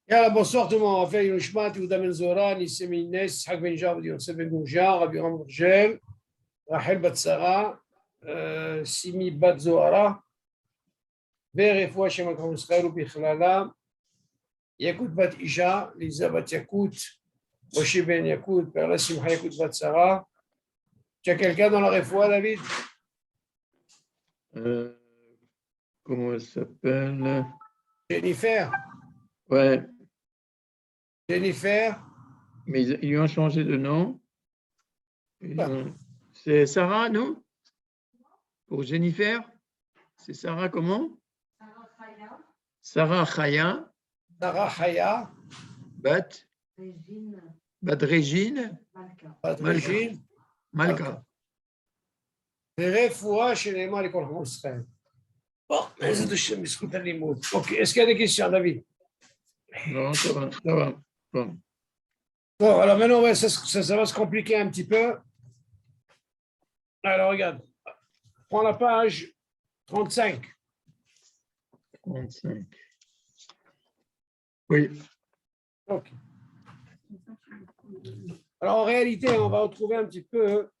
יאללה, bonsoir tout le monde. On fait une shmat, Yehuda Ben Zora, Nissim Ines, Yitzhak Ben Jav, Yosef Ben Gouja, Rabbi Ram Rogel, Rachel Bat Sarah, Simi Bat Zohara, Verefoua Shem HaKam Yisrael Ubichlala, Yakut Bat Isha, Liza Bat Yakut, Moshe Ben Yakut, Perla Simcha Yakut Bat Sarah. Tu as quelqu'un dans la refoua, David? Comment elle s'appelle? Jennifer. Ouais, Jennifer. mais ils lui ont changé de nom. C'est Sarah, non? Pour Jennifer? C'est Sarah comment? Sarah Chaya. Sarah Chaya. Bat Régine. Bat Régine. Malka. Verefoua Shem HaKam Yisrael. Bon, mais Hashem, B'zchut halimud. Ok, est-ce qu'il y a des questions, David? Non, ça va, ça va. Bon. Bon, alors maintenant, ouais, ça va se compliquer un petit peu. Alors, regarde. Prends la page 35. 35. Oui. Ok. Alors, en réalité, on va retrouver un petit peu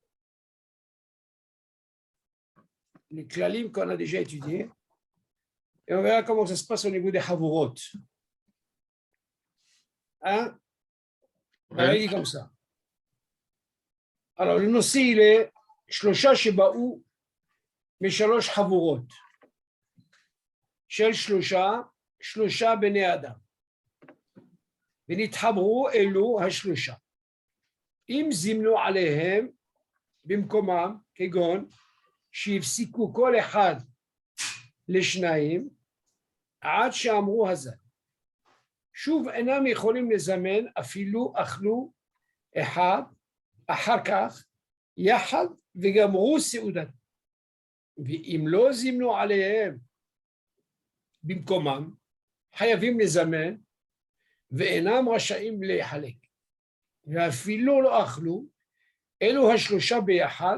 les klalim qu'on a déjà étudiés. Et on verra comment ça se passe au niveau des havurot. Hein? Alors, il dit comme ça. Alors, le nossi, il est Shlosha Sheba'u Meshalosh Havurot. Shel Shlosha Bene Adam. ונתחברו אלו השלושה. אם זימנו עליהם במקומם, כגון שהפסיקו כל אחד לשניים, עד שאמרו הזל. שוב אינם יכולים לזמן אפילו אכלו אחד אחר כך יחד וגמרו סעודת. ואם לא זימנו עליהם במקומם, חייבים לזמן ואינם רשאים להיחלק. ואפילו לא אכלו, אלו השלושה ביחד,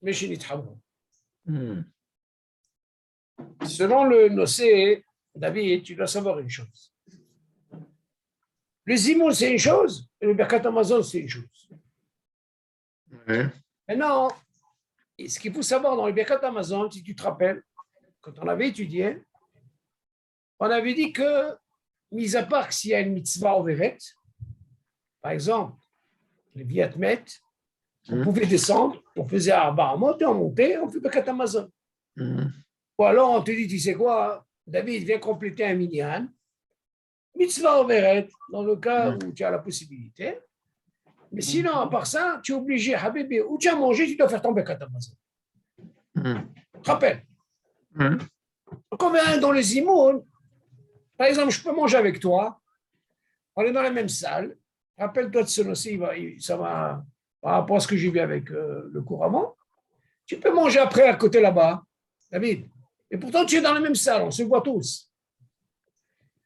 מי שנתחברו. Selon le Nosé, David, tu dois savoir une chose. Le Zimoun, c'est une chose, et le Birkat Hamazon, c'est une chose. Maintenant, ce qu'il faut savoir dans le Birkat Hamazon, si tu te rappelles, quand on avait étudié, on avait dit que, mis à part s'il y a une mitzvah overet, par exemple, les Vietmet, on pouvait descendre, on faisait Arba Amot et on montait, on fait Birkat Hamazon. Ou alors on te dit, tu sais quoi, David vient compléter un minyan, mitzvah overet, dans le cas où tu as la possibilité. Mais sinon, à part ça, tu es obligé, Habibi, où tu as mangé, tu dois faire ton Birkat Hamazon. Tu te rappelles? Comme dans les Zimoun, par exemple, je peux manger avec toi, on est dans la même salle, rappelle-toi de ce aussi, ça va par rapport à ce que j'ai vu avec le cours avant, tu peux manger après à côté là-bas, David, et pourtant tu es dans la même salle, on se voit tous.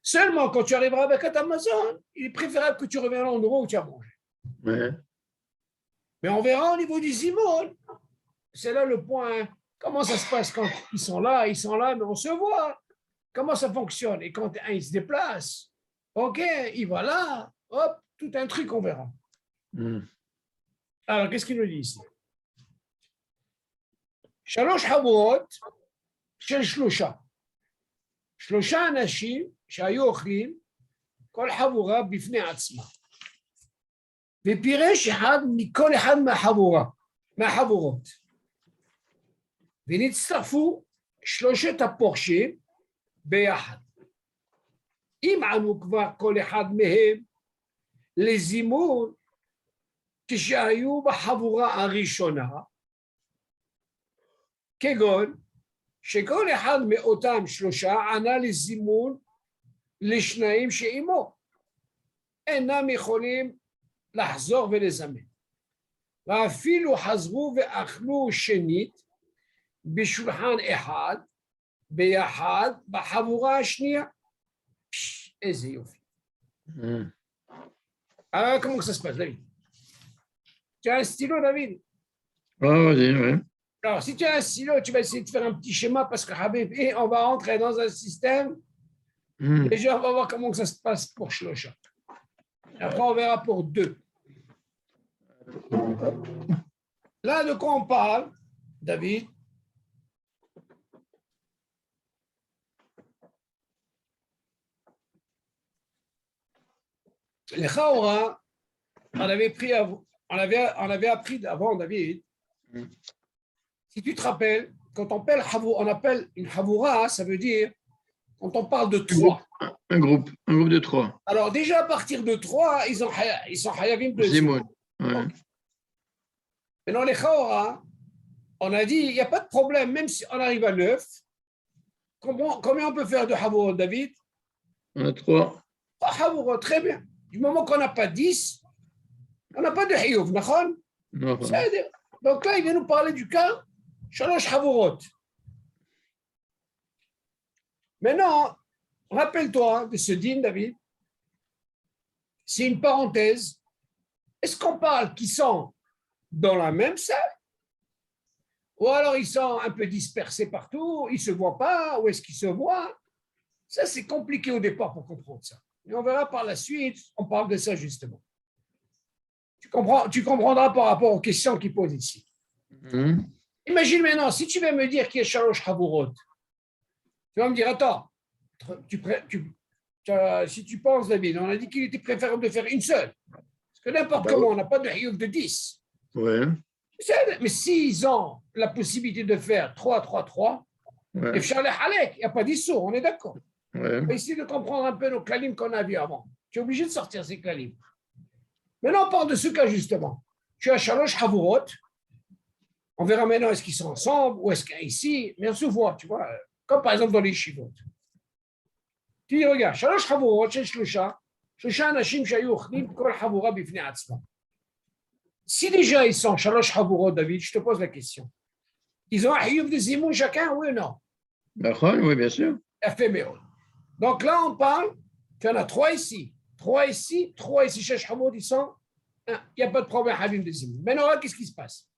Seulement, quand tu arriveras avec Amazon, il est préférable que tu reviennes à l'endroit où tu as mangé. Mais on verra au niveau du Zimoun, c'est là le point, comment ça se passe quand ils sont là, mais on se voit. Comment ça fonctionne? Et quand un il se déplace, ok, il va là, hop, tout un truc, on verra. Alors, qu'est-ce qu'il nous dit ici? Shalosh Havurot, shel Shlosha. Shlosha anashim, שהיו אוכלים, כל חבורה בפני עצמה. ופירש אחד מכל אחד מהחבורות. ונצטרפו שלושת הפורשים, ביחד. אם ענו כבר כל אחד מהם לזימון כשהיו בחבורה הראשונה, כגון שכל אחד מאותם שלושה ענה לזימון לשניים שעימו, אינם יכולים לחזור ולזמן. ואפילו חזרו ואכלו שנית בשולחן אחד, ביחד בחבורה השנייה. איזה יופי. Alors, comment ça se passe, David? Tu as un stylo, David? Oui. Alors, si tu as un stylo, tu vas essayer de faire un petit schéma parce que, Habib, on va entrer dans un système Déjà, on va voir comment ça se passe pour Shlosha. Après, on verra pour 2. Là, de quoi on parle, David? Les Chaora, on avait appris avant, David. Si tu te rappelles, quand on appelle une Havoura, ça veut dire quand on parle de 3. Un groupe de 3. Alors, déjà, à partir de 3, ils sont Hayavim de Zimoun. Ouais. Okay. Maintenant, les Chaora, on a dit, il n'y a pas de problème, même si on arrive à 9. Combien on peut faire de Havoura, David? On a 3. 3 Havoura, très bien. Du moment qu'on n'a pas 10, on n'a pas de Hiyuv, d'accord? Donc là, il vient nous parler du cas Shalosh Havurot. Maintenant, rappelle-toi de ce din, David. C'est une parenthèse. Est-ce qu'on parle qu'ils sont dans la même salle? Ou alors ils sont un peu dispersés partout, ils ne se voient pas, ou est-ce qu'ils se voient? Ça, c'est compliqué au départ pour comprendre ça. Et on verra par la suite, on parle de ça justement. Tu comprendras par rapport aux questions qu'il pose ici. Imagine maintenant, si tu veux me dire qu'il y a Shalosh Havurot, tu vas me dire, attends, si tu penses, David, on a dit qu'il était préférable de faire une seule. Parce que n'importe comment, on n'a pas de Hiyuv de 10. Ouais. Mais s'ils ont la possibilité de faire 3, 3, 3, Ouais. il n'y a pas d'issour, on est d'accord. Ouais. On va essayer de comprendre un peu nos klalim qu'on a vus avant. Tu es obligé de sortir ces klalim. Maintenant, on parle de ce cas justement. Tu as Shalosh Havurot. On verra maintenant est-ce qu'ils sont ensemble ou est-ce qu'ici, mais on se voit, tu vois, comme par exemple dans les Shivot. Tu dis, regarde, Shalosh Havurot, chez Shlosha, Shlosha Anashim Shayu Ochnim, Kol Havura Bifnei Atzma. Si déjà ils sont Shalosh Havurot, David, je te pose la question. Ils ont un Hiyuv de Zimoun chacun, oui ou non? Oui, bien sûr. Donc là, on parle qu'il y en a 3 ici, 3 ici, 3 ici, chez Havurot, ils sont. Il n'y a pas de problème, Hiyuv de Zimoun. Maintenant, là, qu'est-ce qui se passe?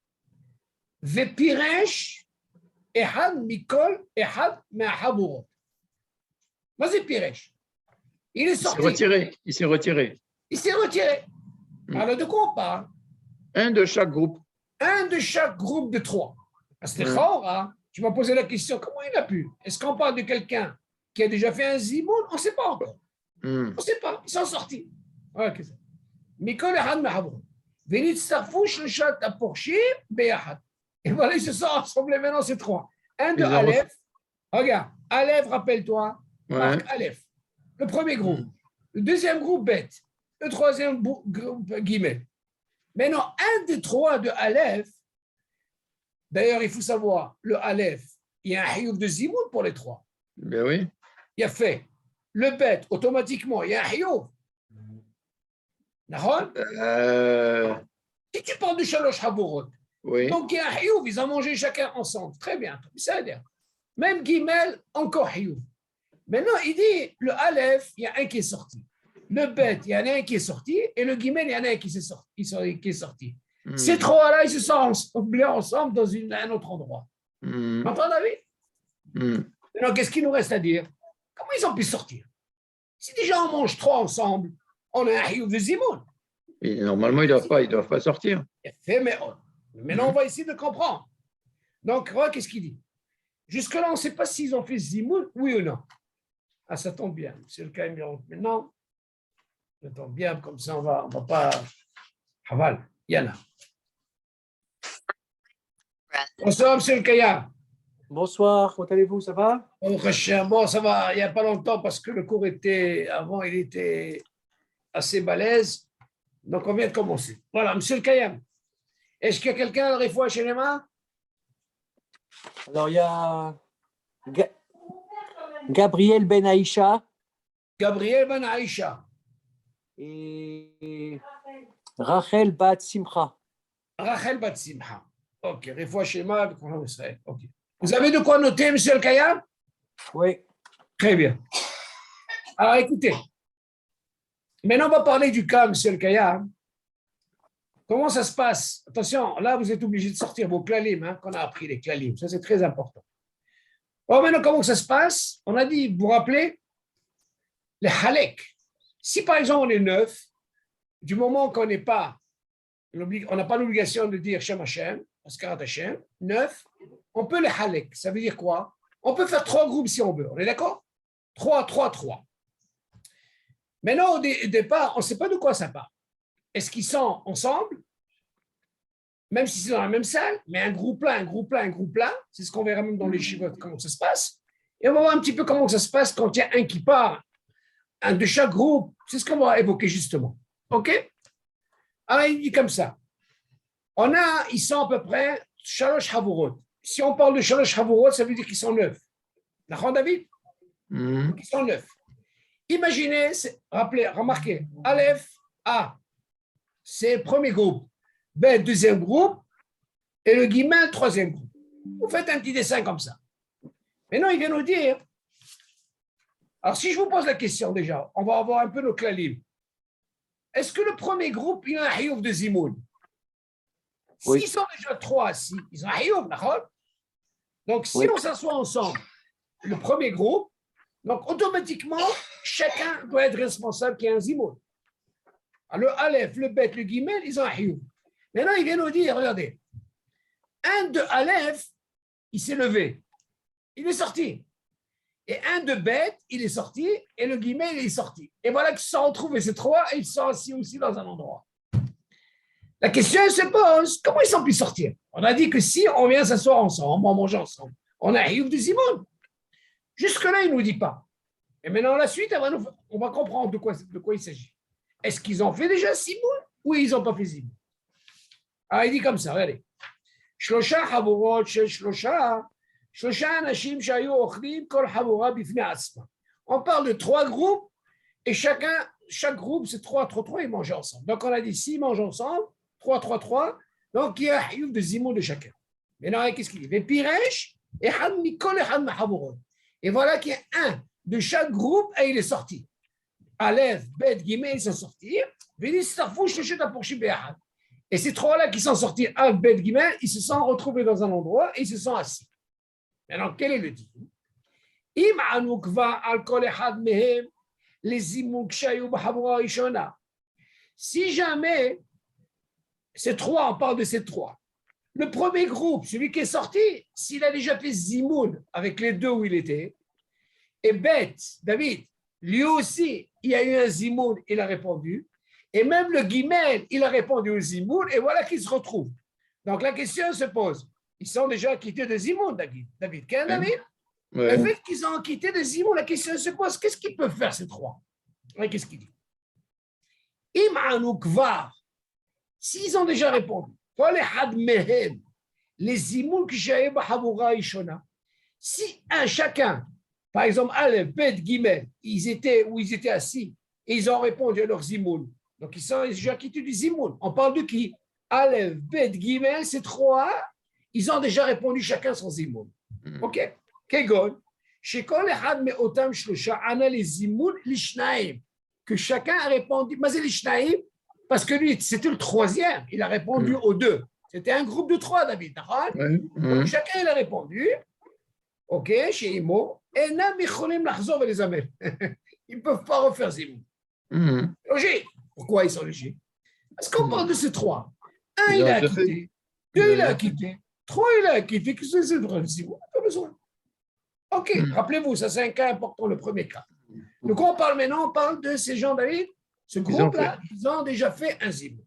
Vepiresh, Ehad Mikol, Ehad Me'ahavurot. Vas-y, Piresh. Il est sorti. Il s'est retiré. Alors, de quoi on parle? Un de chaque groupe. Un de chaque groupe de 3. Parce que Chaora, tu m'as posé la question, comment il a pu? Est-ce qu'on parle de quelqu'un qui a déjà fait un zimoun? On ne sait pas encore. On ne sait pas. Ils sont sortis. Mikol Ehad Me'ahavurot. Venit Sarfouch le chat à Porchim, Beyahad. Et voilà, ils se sont rassemblés maintenant, c'est 3. Un de Aleph. Regarde, Aleph, rappelle-toi. Marque Aleph. Le premier groupe. Le deuxième groupe, Bet. Le troisième groupe, Guillemets. Maintenant, un des 3 de Aleph, d'ailleurs, il faut savoir, le Aleph, il y a un Hiyuv de Zimoun pour les 3. Ben oui. Il a fait le Bet, automatiquement, il y a un Hiyuv. D'accord? Si tu parles de Shalosh Havurot, oui. Donc, il y a un Hiyuv, ils ont mangé chacun ensemble. Très bien. Ça veut dire. Même Gimel, encore Hiyuv. Maintenant, il dit, le Aleph, il y a un qui est sorti. Le Bet, il y en a un qui est sorti. Et le Gimel, il y en a un qui est sorti. Ces 3-là, ils se sont oubliés ensemble dans un autre endroit. M'entends, David? Maintenant, qu'est-ce qu'il nous reste à dire? Comment ils ont pu sortir? Si déjà on mange 3 ensemble, on a un Hiyuv de Zimoun. Et normalement, ils ne doivent pas sortir. Maintenant, on va essayer de comprendre. Donc, regarde, qu'est-ce qu'il dit? Jusque-là, on ne sait pas s'ils ont fait Zimoun, oui ou non. Ah, ça tombe bien. C'est le cas numéro maintenant. Ça tombe bien, comme ça, on va pas. Haval, Yana. Bonsoir, monsieur le Kaya. Bonsoir, comment allez-vous? Ça va? Bon, ça va. Il n'y a pas longtemps parce que le cours avant, il était assez balèze. Donc, on vient de commencer. Voilà, monsieur le Kayam. Est-ce qu'il y a quelqu'un à la Refoua chez les mains? Alors, il y a Gabriel Ben Aïcha. Gabriel Ben Aïcha. Et Rachel Bat Simcha. Rachel Bat Simcha. Ok, Refoua chez les mains avec Mohamed Israël. Ok. Vous avez de quoi noter, monsieur le Kayam? Oui. Très bien. Alors, écoutez. Maintenant, on va parler du cas, monsieur le Kayam. Comment ça se passe? Attention, là, vous êtes obligé de sortir vos klalim, qu'on a appris, les klalim. Ça, c'est très important. Bon, maintenant, comment ça se passe? On a dit, vous vous rappelez, les halek. Si par exemple on est 9, du moment qu'on n'est pas, on n'a pas l'obligation de dire Shem Hashem, Askarat Hashem, 9, on peut les halek. Ça veut dire quoi? On peut faire 3 groupes si on veut. On est d'accord? 3, 3, 3. Maintenant, au départ, on ne sait pas de quoi ça part. Est-ce qu'ils sont ensemble, même si c'est dans la même salle, mais un groupe là, un groupe là, un groupe là, c'est ce qu'on verra même dans les chivotes, comment ça se passe. Et on va voir un petit peu comment ça se passe quand il y a un qui part, un de chaque groupe. C'est ce qu'on va évoquer justement. OK? Alors, il dit comme ça. Ils sont à peu près Shalosh Havurot. Si on parle de Shalosh Havurot, ça veut dire qu'ils sont 9. D'accord, David? Ils sont 9. Imaginez, remarquez, Aleph, A, c'est le premier groupe, B, deuxième groupe, et le guillemin, troisième groupe. Vous faites un petit dessin comme ça. Maintenant, il vient nous dire, alors si je vous pose la question déjà, on va avoir un peu nos clalim. Est-ce que le premier groupe, il a un hiouf de Zimoun? Oui. S'ils sont déjà 3 assis, ils ont un hiouf, d'accord? Donc, si on s'assoit ensemble, le premier groupe, donc automatiquement, chacun doit être responsable qu'il y ait un Zimoun. Alors, le Aleph, le Bet, le Gimel, ils ont un hiouf. Maintenant, il vient nous dire, regardez, un de Aleph, il s'est levé, il est sorti. Et un de Bet, il est sorti, et le Gimel, il est sorti. Et voilà qu'ils se sont retrouvés, ces 3, et ils sont assis aussi dans un endroit. La question se pose, comment ils ont pu sortir? On a dit que si on vient s'asseoir ensemble, on mange ensemble, on a un hiouf de Zimoun. Jusque-là, il ne nous dit pas. Et maintenant, la suite, on va comprendre de quoi il s'agit. Est-ce qu'ils ont fait déjà Zimoun ou ils n'ont pas fait Zimoun? Ah, il dit comme ça, regardez. Shlosha Havorot shel Shlosha, Shlosha Anashim Shayu Ochlim Kol Havora Bifnei Atzma. On parle de 3 groupes et chaque groupe, c'est 3, 3, 3, ils mangent ensemble. Donc, on a dit 6 mangent ensemble, 3, 3, 3. Donc, il y a un hiouf de Zimoun de chacun. Maintenant, qu'est-ce qu'il dit? Vepiresh et Han Mikol et Han Havorot. Et voilà qu'il y a un de chaque groupe et il est sorti. Aleph, Bet, Gimel, ils sont sortis. Et ces 3-là qui sont sortis, Aleph, Bet, Gimel, ils se sont retrouvés dans un endroit et ils se sont assis. Maintenant, quel est le dit? Si jamais ces 3, on parle de ces 3, le premier groupe, celui qui est sorti, s'il a déjà fait Zimoun avec les 2 où il était, et Bet, David, lui aussi, il y a eu un Zimoun, il a répondu, et même le Gimel, il a répondu au Zimoun, et voilà qu'ils se retrouvent. Donc la question se pose, ils sont déjà quittés de Zimoun, David. Quel David? Ouais. Le fait qu'ils ont quitté de Zimoun, la question se pose, qu'est-ce qu'ils peuvent faire ces 3? Et qu'est-ce qu'il dit? Im'anu kvar, s'ils ont déjà répondu, les Zimoun qui j'avais Bahavura Ishona, si chacun, par exemple, Aleph, Bet, Gimel, ils étaient assis et ils ont répondu à leur Zimoun. Donc, ils sont déjà quittés du Zimoun. On parle de qui? Aleph, Bet, Gimel, ces 3, ils ont déjà répondu chacun son Zimoun. OK? Kegon, Shekol Echad Me'otam Shlosha, Ana les Zimoun, l'Ishnaim, que chacun a répondu. Mais c'est l'Ishnaim, parce que lui, c'était le 3e, il a répondu aux 2. C'était un groupe de 3, David. Donc, chacun, il a répondu. OK, chez Imo. Et Nam Micholim Lachzor et les Amel. Ils ne peuvent pas refaire Zimoun. Logique. Pourquoi ils sont logiques? Parce qu'on parle de ces 3. Un, il a quitté. 2, il a quitté. 3, il a quitté. Qu'est-ce que c'est de Zimoun? Pas besoin. OK, rappelez-vous, ça c'est un cas important, le premier cas. De quoi on parle maintenant? On parle de ces gens, David. Ce groupe-là, ils ont déjà fait un Zimoun.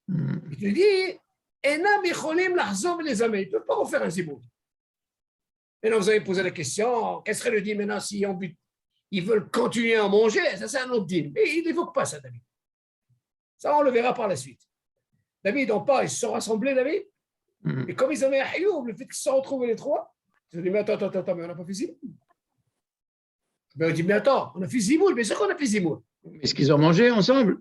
Il te dit, Enam Micholim Lachzor et les Amel. Ils ne peuvent pas refaire un Zimoun. Maintenant, vous avez posé la question, qu'est-ce serait le dit maintenant si ils veulent continuer à manger? Ça, c'est un autre dit. Mais il n'évoque pas ça, David. Ça, on le verra par la suite. David, on parle, ils se sont rassemblés, David. Et comme ils avaient un hayoub, le fait qu'ils se sont retrouvés les 3, ils ont dit, mais attends, mais on n'a pas fait Zimoun. Ben, on dit, mais attends, on a fait Zimoun, bien sûr qu'on a fait Zimoun. Est-ce qu'ils ont mangé ensemble?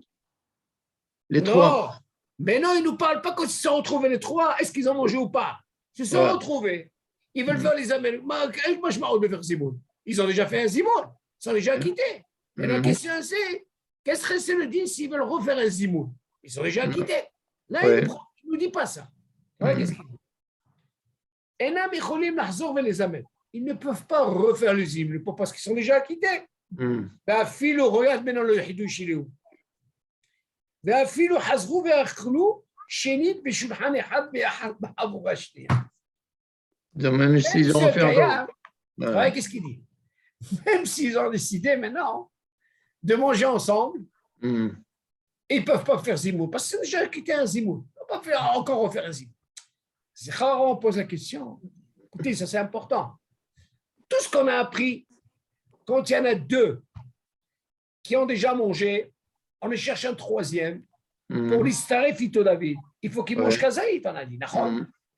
Les 3? Mais non, ils ne nous parlent pas quand ils se sont retrouvés les 3, est-ce qu'ils ont mangé ou pas? Ils se sont retrouvés. Ils veulent faire les Américains. Moi, je m'en de faire Zimoun. Ils ont déjà fait un Zimoun. Ils sont déjà quittés. Et la question, c'est qu'est-ce que c'est le dit s'ils veulent refaire un Zimoun? Ils sont déjà quittés. Là, il ne nous dit pas ça. Qu'est-ce qu'il dit? Enam Micholim Lachzor et les Amel. Ils ne peuvent pas refaire le Zimoun parce qu'ils sont déjà quittés. ואפילו, regarde maintenant le חידוש שלי הוא. ואפילו חזרו ואכלו שנית בשולחן אחד ביחד בחבורה שנייה. Même s'ils ont fait encore. Ouais, qu'est-ce qu'il dit? Même s'ils ont décidé maintenant de manger ensemble, ils ne peuvent pas faire zimoun, parce que c'est déjà quitté un zimoun. On ne peut pas encore refaire un zimoun. C'est rare, on pose la question. Écoutez, ça c'est important. Tout ce qu'on a appris, quand il y en a deux qui ont déjà mangé, on les cherche un troisième pour l'Istaref Ito David. Il faut qu'il mange Kazaït, on a dit.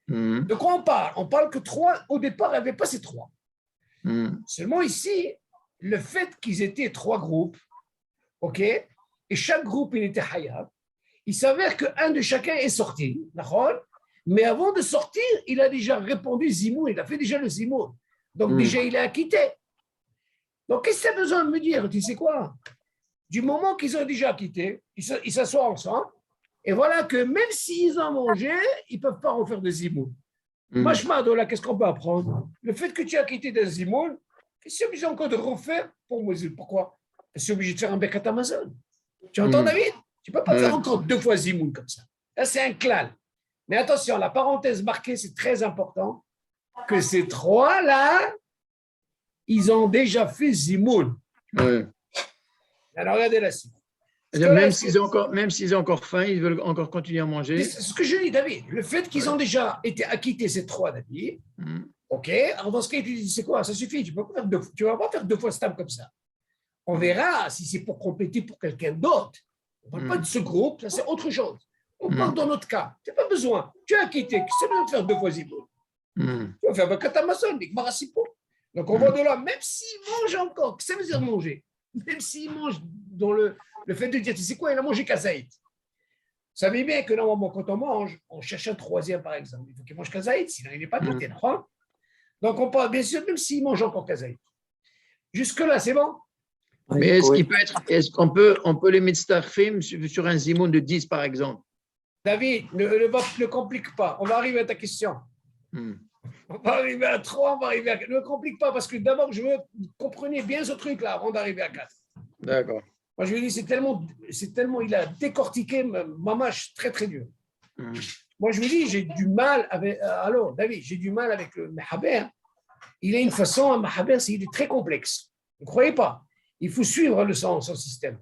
De quoi on parle? On parle que trois, au départ, il n'y avait pas ces trois. Seulement ici, le fait qu'ils étaient trois groupes, ok, et chaque groupe, il était hayab, il s'avère qu'un de chacun est sorti, mais avant de sortir, il a déjà répondu Zimoun, il a fait déjà le Zimoun. Donc déjà, il est acquitté. Donc, qu'est-ce que tu as besoin de me dire? Tu sais quoi? Du moment qu'ils ont déjà acquitté, ils s'assoient ensemble, et voilà que même s'ils ont mangé, ils ne peuvent pas refaire de Zimoun. Machmado, là, qu'est-ce qu'on peut apprendre? Le fait que tu as quitté d'un Zimoun, c'est obligé encore de refaire pour Moïse. Pourquoi? C'est obligé de faire un Bekat Amazon. Tu entends, David? Tu ne peux pas faire encore deux fois Zimoun comme ça. Là, c'est un klal. Mais attention, la parenthèse marquée, c'est très important, que ces trois-là, ils ont déjà fait Zimoun. Alors, regardez la suite. Même s'ils ont encore faim, ils veulent encore continuer à manger. C'est ce que je dis, David. Le fait qu'ils ont déjà été acquittés, ces trois, David, ok, alors dans ce cas, tu dis, c'est quoi? Ça suffit, tu ne vas pas faire deux fois stam comme ça. On verra si c'est pour compléter pour quelqu'un d'autre. On ne parle pas de ce groupe, ça c'est autre chose. On parle dans notre cas. Tu n'as pas besoin. Tu as acquitté, c'est besoin de faire deux fois Ziboun. Tu vas faire un Katamason, des Marasipo. Donc on voit de là, même s'ils mangent encore, qu'est-ce que ça veut dire manger? Même s'ils mangent dans le fait de dire, tu sais quoi, il a mangé Kazaït. Vous savez bien que normalement, quand on mange, on cherche un troisième, par exemple. Il faut qu'il mange Kazaït, sinon il n'est pas traité. Donc on parle, bien sûr, même s'il mange encore Kazaït. Jusque-là, c'est bon? Mais on peut les mettre starfim sur un zimoun de 10, par exemple? David, ne complique pas. On va arriver à ta question. On va arriver à 3, on va arriver à 4. Ne complique pas, parce que d'abord, je veux que vous compreniez bien ce truc-là avant d'arriver à 4. D'accord. Moi, je lui dis, c'est tellement, il a décortiqué Mamash très, très dur. Moi, je lui dis, j'ai du mal avec, alors, David, j'ai du mal avec le Mahaber. Il a une façon, un Mahaber, il est très complexe. Ne croyez pas. Il faut suivre son système.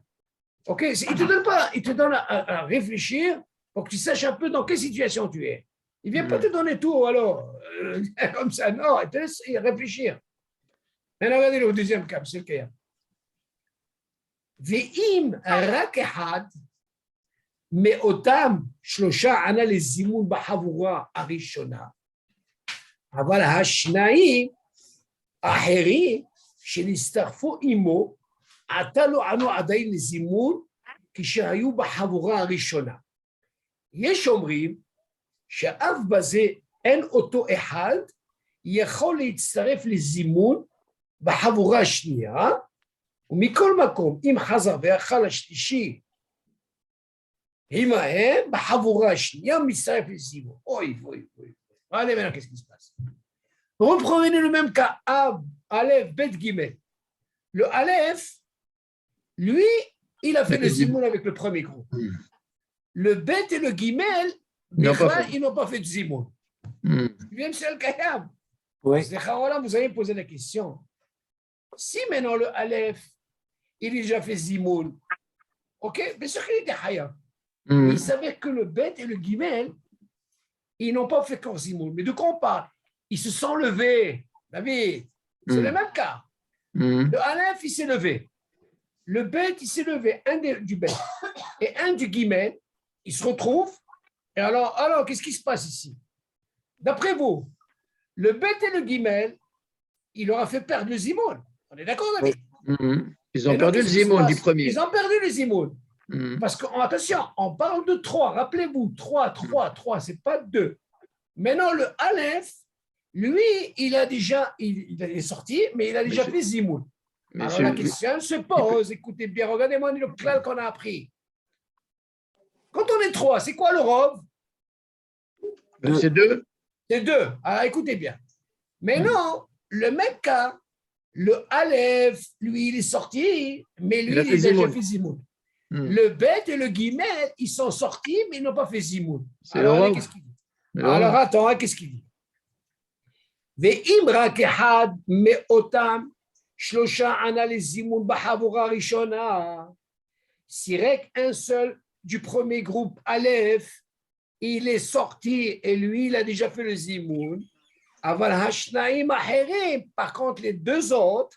OK? Il te donne à réfléchir pour que tu saches un peu dans quelle situation tu es. Il ne vient pas te donner tout, alors, comme ça. Non, il te laisse réfléchir. Maintenant, regardez le deuxième cas, c'est le cas. ואם רק אחד מאותם שלושה ענה לזימון בחבורה הראשונה, אבל השניים האחרים שנסתרפו עמו, עתה לא ענו עדיין לזימון כשהיו בחבורה הראשונה. יש אומרים שאף בזה אין אותו אחד יכול להצטרף לזימון בחבורה השנייה, ומכל מקום, אם חזר ואכל השלישי, עמהם, בחבורה השנייה מצטרף לזימון. אוי, אוי, אוי. Allez, maintenant, qu'est-ce qui se passe? Reprenez le même cas. Ab, Aleph, Bet, Gimel. Le Aleph, lui, il a fait le Zimoun avec le premier groupe. Le Bet et le Gimel, ils n'ont pas fait de Zimoun. Même c'est le Kayam. Vous allez me poser la question. Si maintenant le Aleph, il a déjà fait Zimoun, ok, bien sûr qu'il était Hayab. Il s'avère que le Bet et le Gimel, ils n'ont pas fait qu'un Zimoun. Mais de quoi on parle? Ils se sont levés. David, c'est le même cas. Le Aleph, il s'est levé. Le Bet, il s'est levé. Un du Bet et un du Gimel, ils se retrouvent. Et alors qu'est-ce qui se passe ici? D'après vous, le Bet et le Gimel, il leur a fait perdre le Zimoun. On est d'accord, David? Ils ont perdu le Zimoun du premier. Ils ont perdu le Zimoun. Parce que, attention, on parle de 3. Rappelez-vous, 3, ce n'est pas 2. Maintenant, le Aleph, lui, il est sorti, mais il a déjà fait Zimoun. Alors la question se pose, écoutez bien, regardez-moi le klal qu'on a appris. Quand on est 3, c'est quoi le rov? C'est 2. C'est 2. Alors écoutez bien. Maintenant, le même cas, Le Aleph, lui, il est sorti, mais lui, Il a il fait a déjà Zimoun. fait Zimoun. Hmm. Le Bet et le Guimet, ils sont sortis, mais ils n'ont pas fait Zimoun. C'est Alors, allez, le qu'est-ce qu'il dit? Le Alors, Rav. attends, hein, qu'est-ce qu'il dit? ואם רק אחד מאותם שלושה ענה לזימון בחבורה הראשונה, si רק un seul du premier groupe Aleph, il est sorti et lui, il a déjà fait le zimoun. אבל השניים האחרים, par contre, les deux autres,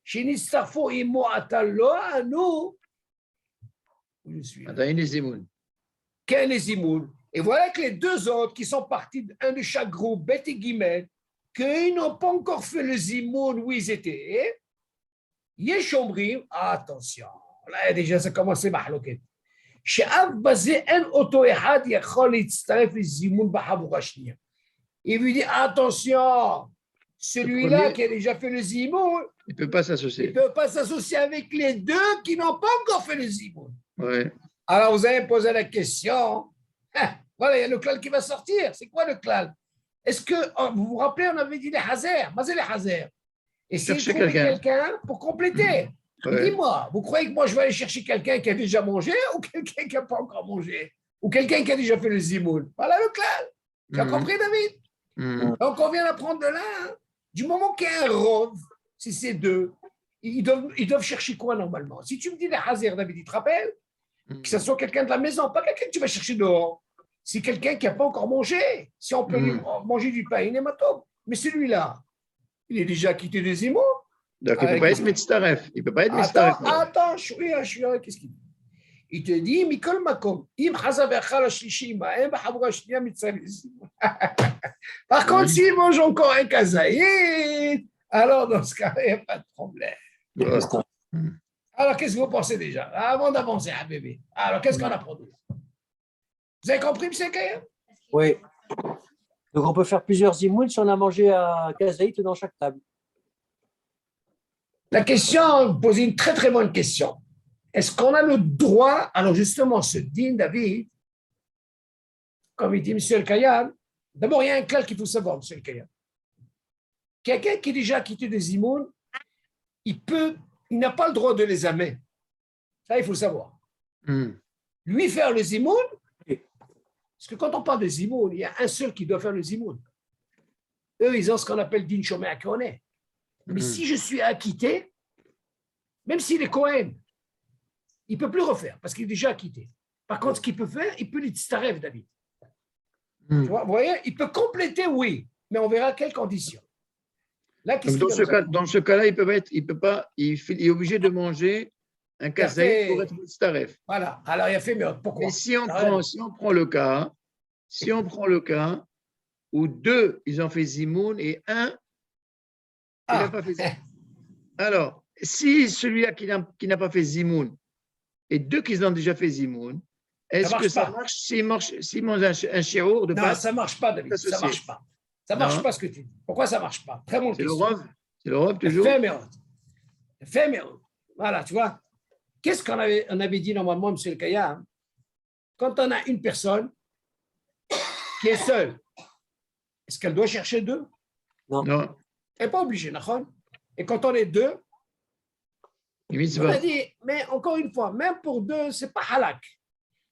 שנצטרפו עמו עתה לא ענו, je suis là. Attends, il est Zimoun. Quel est zimoun? Et voilà que les deux autres qui sont partis un de chaque groupe, Bet et Gimel, qu'ils n'ont pas encore fait le zimoun où ils étaient. Yeshomrim, attention, là déjà ça commence à mahlouket. שאף בזה אין אותו אחד יכול להצטרף לזימון בחבורה השנייה. Il lui dit, attention, celui-là premier- qui a déjà fait le zimoun, Il ne peut pas il ne s'associer. peut pas s'associer avec les deux qui n'ont pas encore fait le zimoun. Ouais. Alors vous avez posé la question, voilà, il y a le klal qui va sortir. C'est quoi le klal? Est-ce que, vous vous rappelez, on avait dit les hazer, mais c'est les hazer. Essayez de Cherchez trouver quelqu'un. quelqu'un pour compléter. Mais Ouais. dis-moi, vous croyez que moi je vais aller chercher quelqu'un qui a déjà mangé ou quelqu'un qui n'a pas encore mangé? Ou quelqu'un qui a déjà fait le zimoun? Voilà le klal. Tu as Mhm. compris, David? Mhm. Donc on vient d'apprendre de là. Hein. Du moment qu'il y a un rov, si c'est deux, ils doivent chercher quoi normalement? Si tu me dis les hazer, David, tu te rappelles? Que ce soit quelqu'un de la maison, pas quelqu'un que tu vas chercher dehors. C'est quelqu'un qui n'a pas encore mangé. Si on peut lui manger du pain, il est matop. Mais celui-là, il est déjà quitté des zimoun. Donc, il ne peut pas être Mitztaref. Il ne peut pas être Mitztaref. Attends, je suis là, qu'est-ce qu'il dit? Il te dit, Mikol Makom, Im Chazav Echal Ashlishim, Em Bachabura Shnia Mitzalizim. Par contre, s'il mange encore un kazaïd, alors dans ce cas, il n'y a pas de problème. Ouais. Alors, qu'est-ce que vous pensez déjà? Avant d'avancer, bébé. Alors, qu'est-ce qu'on apprend de là? Vous avez compris, M. Kaya? Oui. Donc, on peut faire plusieurs zimouns si on a mangé à Kazaït dans chaque table. La question, vous posez une très très bonne question. Est-ce qu'on a le droit, alors justement, ce din David, comme il dit M. El Kayam, d'abord il y a un clal qu'il faut savoir, M. El Kayam. Quelqu'un qui est déjà quitté des zimoun, il n'a pas le droit de les amener. Ça, il faut le savoir. Lui faire le zimoun, parce que quand on parle de zimoun, il y a un seul qui doit faire le zimoun. Eux, ils ont ce qu'on appelle din shomé akone. Mais si je suis acquitté, même s'il est Cohen, il ne peut plus refaire parce qu'il est déjà acquitté. Par contre, ce qu'il peut faire, il peut les tstaref, David. Tu vois, vous voyez, il peut compléter, oui, mais on verra quelles conditions. Là, Donc, dans ce cas-là, il est obligé de manger un kazaït pour être Mitztaref. Voilà, alors il a fait, mais pourquoi? Mais si on prend le cas où deux, ils ont fait zimoun et un, il n'a pas fait zimoun. Alors, si celui-là qui n'a pas fait zimoun et deux qui ont déjà fait zimoun, est-ce que ça marche s'il mange un shirour de pâte? Non, ça ne marche pas, David, ça ne marche pas. Ça ne marche pas ce que tu dis. Pourquoi ça ne marche pas? Très bonne question. C'est le rov toujours. Fais voilà, tu vois. Qu'est-ce qu'on avait dit normalement, M. El Kayam? Quand on a une personne qui est seule, est-ce qu'elle doit chercher deux? Non. Elle n'est pas obligée, d'accord? Et quand on est deux, on a dit, mais encore une fois, même pour deux, ce n'est pas halak.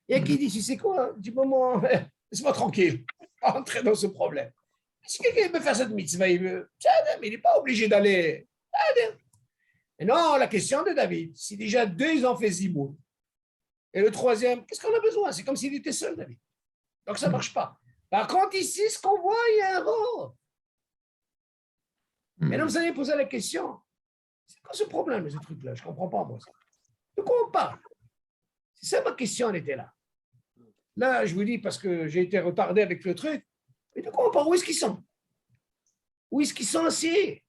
Il y a qui dit, tu sais quoi, du moment, laisse-moi tranquille, pas entrer dans ce problème. Si quelqu'un veut faire cette mitzvah, mais il n'est pas obligé d'aller. Mais non, la question de David, si déjà deux, ils ont fait zimoun, et le troisième, qu'est-ce qu'on a besoin? C'est comme s'il était seul, David. Donc, ça ne marche pas. Par contre, ici, ce qu'on voit, il y a un rôle. Maintenant, vous allez poser la question, c'est quoi ce problème, ce truc-là? Je ne comprends pas, moi. De quoi on parle? C'est ça ma question, elle était là. Là, je vous dis, parce que j'ai été retardé avec le truc, mais de quoi on parle? Où est-ce qu'ils sont? Où est-ce qu'ils sont assis? Ils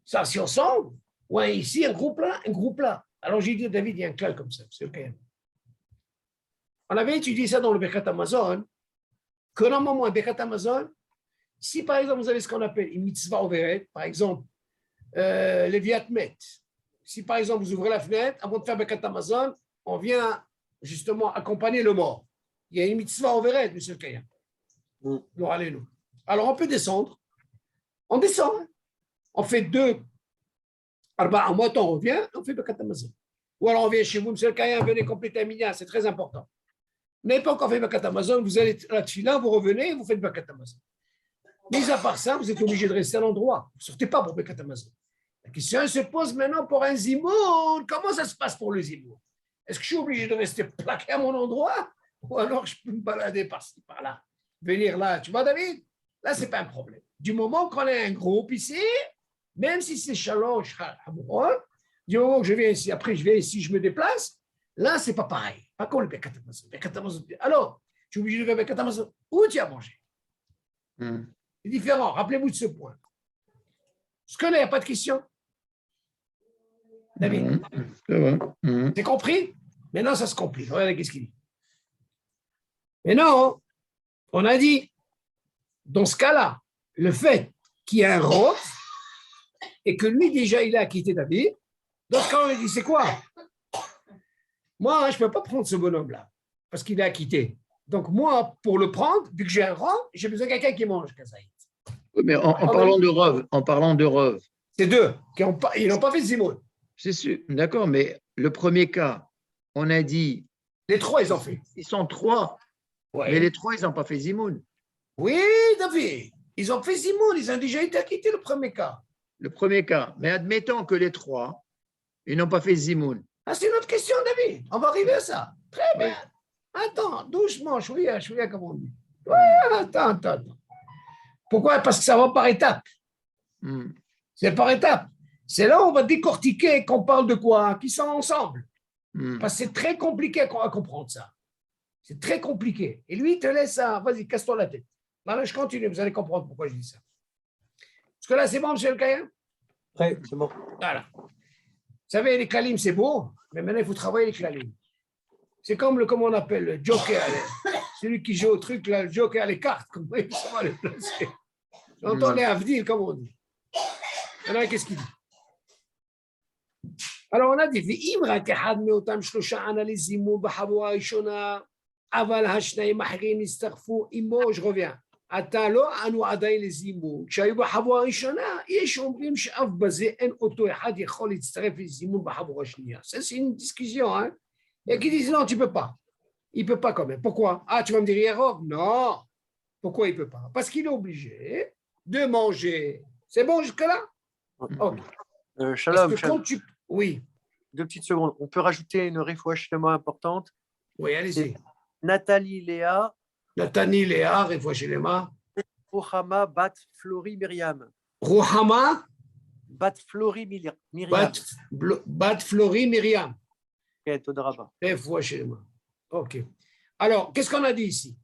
sont assis ensemble? Ouais, ici, un groupe là. Alors, j'ai dit à David, il y a un clal comme ça, c'est OK. On avait étudié ça dans le Birkat Amazon, que normalement, un Birkat Amazon, si par exemple, vous avez ce qu'on appelle une mitzvah overet, par exemple, les viatmet, si par exemple, vous ouvrez la fenêtre, avant de faire Birkat Amazon, on vient justement accompagner le mort. Il y a une mitzvah overet, monsieur Kayam. Alors, on peut descendre. On descend. On fait deux En mois, on revient, on fait Birkat Hamazon. Ou alors on vient chez vous, monsieur le Kayan, venez compléter un minyan, c'est très important. Vous n'avez pas encore fait Birkat Hamazon, vous allez à la Tfila, vous revenez, vous faites Birkat Hamazon. Mis à part ça, vous êtes obligé de rester à l'endroit. Vous ne sortez pas pour Birkat Hamazon. La question se pose maintenant pour un zimoun. Comment ça se passe pour le zimoun? Est-ce que je suis obligé de rester plaqué à mon endroit? Ou alors je peux me balader par-ci, par-là? Venir là, tu vois, David? Là, ce n'est pas un problème. Du moment qu'on a un groupe ici, même si c'est Shalosh, du moment que je viens ici, après je viens ici, je me déplace, là, ce n'est pas pareil. Pas comme le Birkat Hamazon. Alors, tu es obligé de faire Birkat Hamazon. Où tu as mangé? C'est différent. Rappelez-vous de ce point. Est-ce que là, il n'y a pas de question? David, c'est compris? Maintenant, ça se complique. Regardez qu'est-ce qu'il dit. Mais non, on a dit, dans ce cas-là, le fait qu'il y ait un rov et que lui, déjà, il a quitté David, dans ce cas, on a dit, c'est quoi? Moi, je ne peux pas prendre ce bonhomme-là parce qu'il est acquitté. Donc, moi, pour le prendre, vu que j'ai un rov, j'ai besoin de quelqu'un qui mange Kazaït. Oui, mais en parlant de rov, c'est deux. Ils n'ont pas fait de zimoun. C'est sûr, d'accord, mais le premier cas, on a dit. Les trois, ils ont fait. Ils sont trois, ouais. Mais les trois, ils n'ont pas fait zimoun. Oui, David, ils ont fait zimoun, ils ont déjà été acquittés le premier cas. Le premier cas, mais admettons que les trois, ils n'ont pas fait zimoun. Ah, c'est une autre question, David. On va arriver à ça. Très bien. Attends, doucement, chouïa, comme on dit. Ouais, attends. Pourquoi? Parce que ça va par étapes. C'est par étapes. C'est là où on va décortiquer qu'on parle de quoi? Qui sont ensemble. Parce que c'est très compliqué à comprendre ça. C'est très compliqué. Et lui, il te laisse ça. Vas-y, casse-toi la tête. Maintenant, je continue. Vous allez comprendre pourquoi je dis ça. Parce que là, c'est bon, monsieur le Kayan? Oui, c'est bon. Voilà. Vous savez, les kalim, c'est beau, mais maintenant, il faut travailler les kalim. C'est comme comment on appelle, le joker. Celui qui joue au truc, là, le joker, les cartes. Comment il va les placer? J'entends les avdil, comme on dit. Alors, qu'est-ce qu'il dit? Alors, on a dit, je reviens. אתה לא אנו עדיין לזימון, כשהיו בחבורה הראשונה, יש אומרים שאף בזה אין אותו אחד יכול להצטרף לזימון בחבורה השנייה. C'est une discussion, hein? Et qui disent non, tu peux pas. Il peut pas quand même. Pourquoi? Ah, tu vas me dire Yerov? Non. Pourquoi il peut pas? Parce qu'il est obligé de manger. C'est bon jusque-là? Ok. Shalom, Oui. 2 petites secondes. On peut rajouter une refoua shlema importante. Oui, allez-y. Nathalie Léa. Nathalie Léa, refoua shlema. Rouhama Bat Flori Myriam. Rouhama Bat Flori Myriam. Bat Flori Myriam. Ok, Todaraba. Refoua shlema. Ok. Alors, qu'est-ce qu'on a dit ici?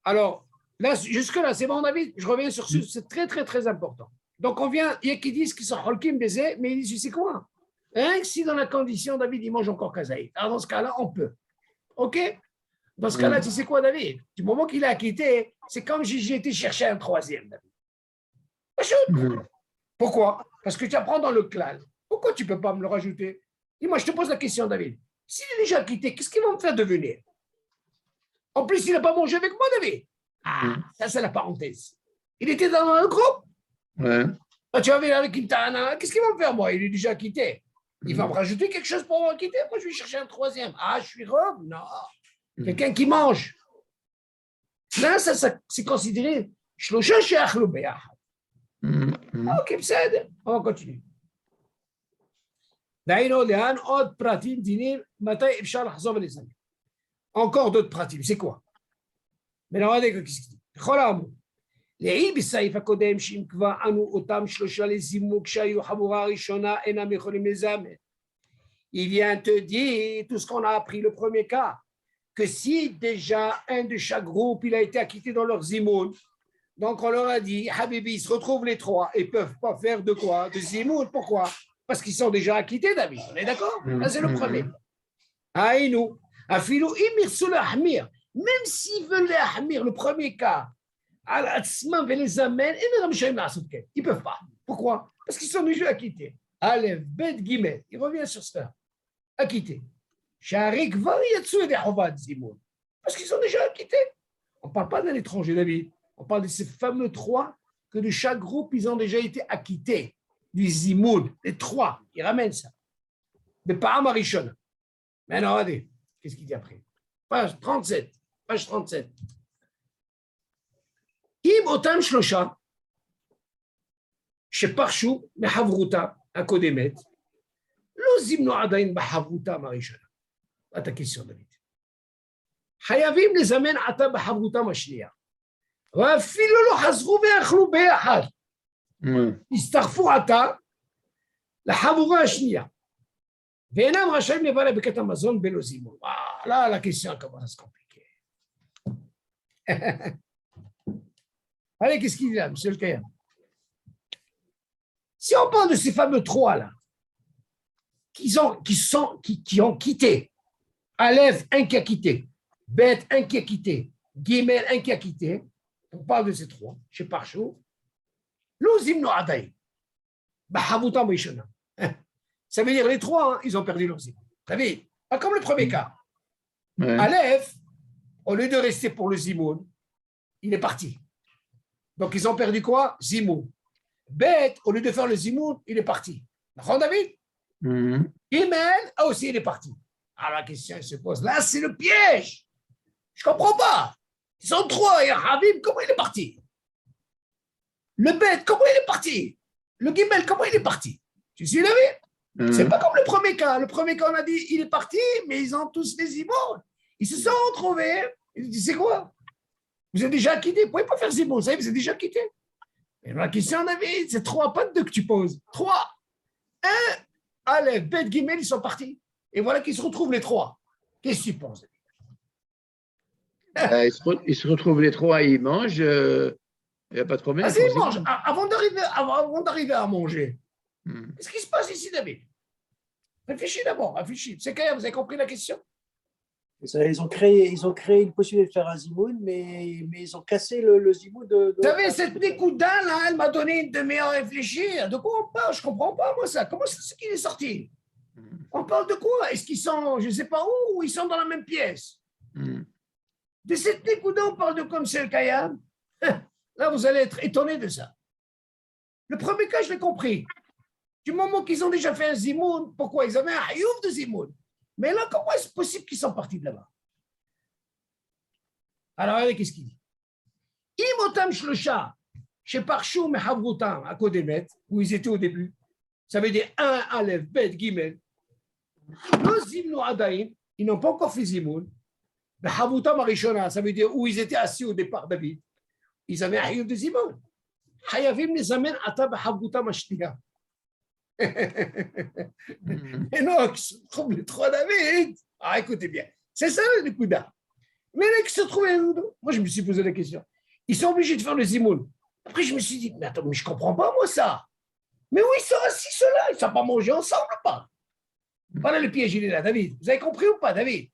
Alors, là, jusque-là, c'est bon, David? Je reviens sur ce, c'est très, très, très important. Donc, on vient, il y a qui disent qu'ils sont holkim baiser, mais ils disent, tu sais quoi? Hein, si dans la condition, David, il mange encore kazaït. Alors, dans ce cas-là, on peut. OK? Dans ce cas-là, tu sais quoi, David? Du moment qu'il a quitté, c'est comme si j'ai été chercher un troisième, David. Pourquoi? Parce que tu apprends dans le clan. Pourquoi tu ne peux pas me le rajouter? Dis-moi, je te pose la question, David. S'il est déjà quitté, qu'est-ce qu'il va me faire devenir? En plus, il n'a pas mangé avec moi, David. Ah, ça, c'est la parenthèse. Il était dans un groupe. Ouais. Ah, tu vas venir avec Quintana, qu'est-ce qu'il va me faire, moi? Il est déjà quitté. Il va me rajouter quelque chose pour me quitter. Moi, je vais chercher un troisième. Ah, je suis robe? Non. Quelqu'un qui mange. Là, ça c'est considéré. Shlosha she'achlu beyachad. Ok, בסדר. On va continuer. דהיינו, לאן עוד פרטים דינים, מתי אפשר לחזור ולזמן? Encore d'autres pratiques. C'est quoi? Mais regardez qu'est-ce qu'il dit. בכל האמור. לעיל בסעיף הקודם שאם כבר אנו אותם שלושה לזימוק שהיו חבורה ראשונה אינם יכולים לזמן. Il vient te dire tout ce qu'on a appris le premier cas, que si déjà un de chaque groupe il a été acquitté dans leur zimoun, donc on leur a dit Habibi, ils se retrouvent les trois et ne peuvent pas faire de quoi? De zimoun. Pourquoi? Parce qu'ils sont déjà acquittés, David. On est d'accord? Là, c'est le premier. Aïnou, afilou imir sous l'ahmir. Même s'ils veulent les ahmir, le premier cas, ils ne peuvent pas. Pourquoi? Parce qu'ils sont déjà acquittés. Aleph, Bet, Gimel. Il revient sur ça. Acquittés. Sharik, parce qu'ils sont déjà acquittés. On ne parle pas d'un étranger, David. On parle de ces fameux trois que de chaque groupe, ils ont déjà été acquittés. du zimoun, les trois, il ramène ça. Mais pas à Marichon. Mais non, regardez, qu'est-ce qu'il dit après? Page 37. Page 37. Im otam shlosha, שפרשו מחברותה הקודמת, לא זימנו עדיין בחברותם הראשונה. זאת הכיסון, דוד. חייבים לזמן עתה בחברותם השנייה. ואפילו לא חזרו ויאכלו ביחד. הצטרפו עתה לחבורה השנייה. ואינם רשאים לברך בקטע מזון בלא זימון. Là, la question commence à se compliquer. Allez, qu'est-ce qu'il y a, monsieur le Kayam? Si on parle de ces fameux trois-là, qui ont quitté, Aleph, un qui a quitté, Bet, un qui a quitté, Gimel, un qui a quitté, on parle de ces trois, chez Parchou, l'Ozim Adai, Bahavutam Rishona. Ça veut dire les trois, hein, ils ont perdu l'Ozim. Vous savez, pas comme le premier cas. Ouais. Aleph, au lieu de rester pour le Zimoun, il est parti. Donc, ils ont perdu quoi? Zimoun. Bet, au lieu de faire le Zimoun, il est parti. D'accord, David? Gimel, aussi, il est parti. Alors, la question se pose, là, c'est le piège. Je ne comprends pas. Ils sont trois, et Habib, comment il est parti? Le Bet, comment il est parti? Le Gimel, comment il est parti? Tu suis, David? C'est pas comme le premier cas. Le premier cas, on a dit, il est parti, mais ils ont tous les Zimoun. Ils se sont retrouvés. Ils ont dit, c'est quoi? Vous êtes déjà quittés. Vous ne pouvez pas faire Zimoun, vous savez, vous êtes déjà quittés. Et la question, David, c'est trois, pas deux que tu poses. Trois. Un, Aleph, Bet, Gimel, ils sont partis. Et voilà qu'ils se retrouvent les trois. Qu'est-ce que tu penses? Ils se retrouvent les trois et ils mangent. Il n'y a pas de problème. Ah, ils mangent. Avant d'arriver à manger. Qu'est-ce qui se passe ici, David? Réfléchis d'abord, réfléchis. C'est quand même, vous avez compris la question? Ils ont créé une possibilité de faire un zimoun, mais ils ont cassé le zimoun de... Vous savez, cette Nikuda, là, elle m'a donné une demi-heure à réfléchir. De quoi on parle? Je ne comprends pas, moi, ça. Comment c'est qu'il est sorti? On parle de quoi? Est-ce qu'ils sont, je ne sais pas où, ou ils sont dans la même pièce? De cette Nikuda, on parle de comme c'est le Kayam. Là, vous allez être étonné de ça. Le premier cas, je l'ai compris. Du moment qu'ils ont déjà fait un zimoun, pourquoi? Ils avaient un hayouf de zimoun. Mais là, comment est-ce possible qu'ils sont partis de là-bas? Alors, regardez qu'est-ce qu'il dit. Imotam shlosha, chez Parchou mehavrutam, à Kodemet, où ils étaient au début. Ça veut dire 1, Aleph, Bet, Gimel. Le zimnu adaïn, ils n'ont pas encore fait zimoun. Mehavrutam arishona, ça veut dire où ils étaient assis au départ, David. Ils avaient un hayouf de zimoun. Hayavim les amène ata mehavrutam ashtiya. Et non, qui se trouvent les trois David. Ah, écoutez bien, c'est ça le Nikuda. Mais là, qui se trouvaient, moi je me suis posé la question. Ils sont obligés de faire le zimoun. Après, je me suis dit, mais attends, mais je ne comprends pas, moi, ça. Mais où ils sont assis, ceux-là? Ils ne sont pas mangés ensemble ou pas? Voilà le piège, il est là, David. Vous avez compris ou pas, David?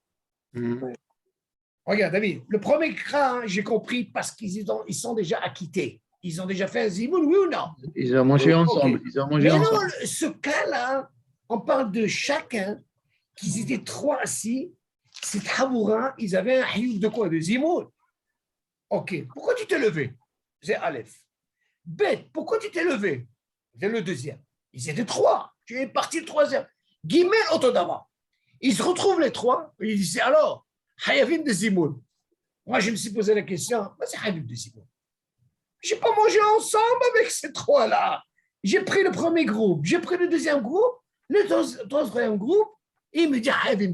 Regarde, David, le premier cas, hein, j'ai compris parce qu'ils sont déjà acquittés. Ils ont déjà fait un zimoun, oui ou non? Ils ont mangé ensemble. Okay. Ils ont mangé ensemble. Non, ce cas-là, on parle de chacun, qu'ils étaient trois assis. Cette Hamoura, ils avaient un hayouf de quoi? De zimoun. Ok. Pourquoi tu t'es levé? C'est Aleph. Bet, pourquoi tu t'es levé? C'est le deuxième. Ils étaient trois. Tu es parti le troisième. Gimel, Otodama. Ils se retrouvent les trois. Ils disent alors, Hayavim de zimoun. Moi, je me suis posé la question, c'est Hayavim de zimoun. Je n'ai pas mangé ensemble avec ces trois-là. J'ai pris le premier groupe, j'ai pris le deuxième groupe, le troisième groupe, et il me dit, ah, il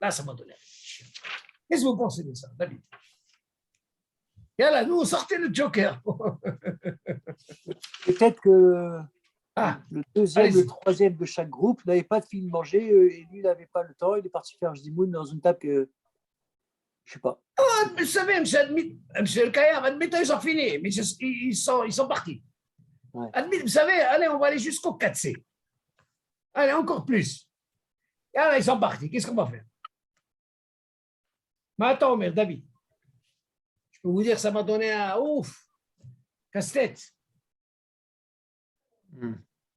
là, ça m'a donné. Qu'est-ce que vous pensez de ça, David? Et là, nous, on sortait le joker. Peut-être que le deuxième, le troisième de chaque groupe n'avait pas fini de manger, et lui, il n'avait pas le temps, il est parti faire un zimoun dans une table que... Je ne sais pas. Vous savez, monsieur le Kayam, admettons, ils ont fini, mais ils sont partis. Ouais. Vous savez, allez, on va aller jusqu'au 4C. Allez, encore plus. Et là, ils sont partis. Qu'est-ce qu'on va faire? Mais attends, mère, David. Je peux vous dire, ça m'a donné un ouf, casse-tête.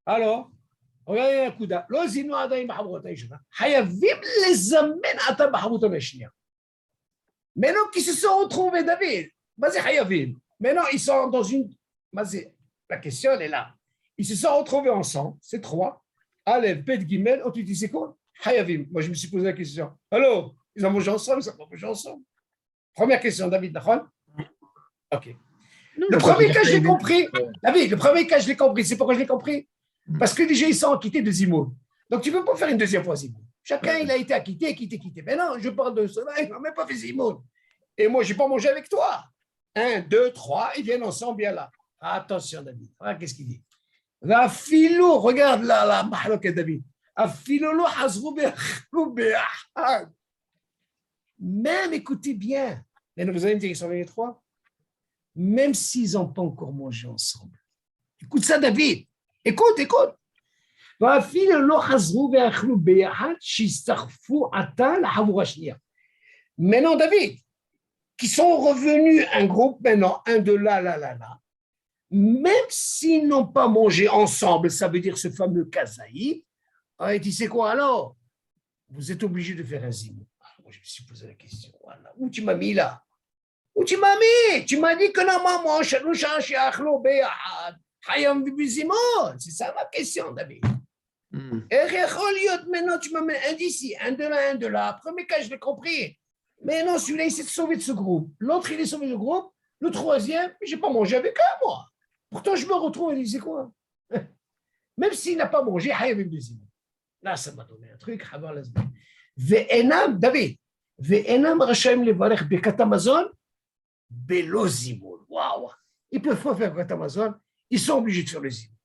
Alors, regardez la Kouda. L'ozinu adaïm b'habrotaïshna. Hayavim les amène à ta b'habrotaïshna. Maintenant qu'ils se sont retrouvés, David, vas-y, Hayavim. Maintenant, ils sont dans une. Vas-y, la question elle est là. Ils se sont retrouvés ensemble, c'est 3. Aleph, Bet, Gimel. Oh, tu dis, c'est quoi? Hayavim. Moi, je me suis posé la question. Alors, ils ont mangé ensemble, ils n'ont pas mangé ensemble. Première question, David, d'accord? OK. Le premier cas, je l'ai compris. David, le premier cas, je l'ai compris. C'est pourquoi je l'ai compris? Parce que déjà, ils sont acquittés de Zimoun. Donc, tu ne peux pas faire une deuxième fois Zimoun. Chacun, il a été acquitté. Mais non, je parle de cela, il n'a même pas fait Zimoun. Et moi, je n'ai pas mangé avec toi. 1, 2, 3, ils viennent ensemble, bien là. Attention, David. Voilà, qu'est-ce qu'il dit? La philo, regarde là, la mahlok, David. Même, écoutez bien. Mais vous allez me dire qu'ils sont venus 3. Même s'ils n'ont pas encore mangé ensemble. Écoute ça, David. Écoute. Maintenant, David, qui sont revenus un groupe maintenant, un de là, même s'ils n'ont pas mangé ensemble, ça veut dire ce fameux kazaï, il dit, c'est quoi alors? Vous êtes obligé de faire un zimou. Moi, je me suis posé la question, voilà. Où tu m'as mis là? Où tu m'as mis? Tu m'as dit que normalement, c'est ça ma question, David. Maintenant, tu m'as mis un d'ici, un de là. Premier cas, je l'ai compris. Mais non, celui-là, il s'est sauvé de ce groupe. L'autre, il est sauvé du groupe. Le troisième, je n'ai pas mangé avec eux, moi. Pourtant, je me retrouve et il dit, c'est quoi? Même s'il n'a pas mangé, là, ça m'a donné un truc. David, waouh! Ils ne peuvent pas faire Birkat Hamazon, ils sont obligés de faire le zimoun.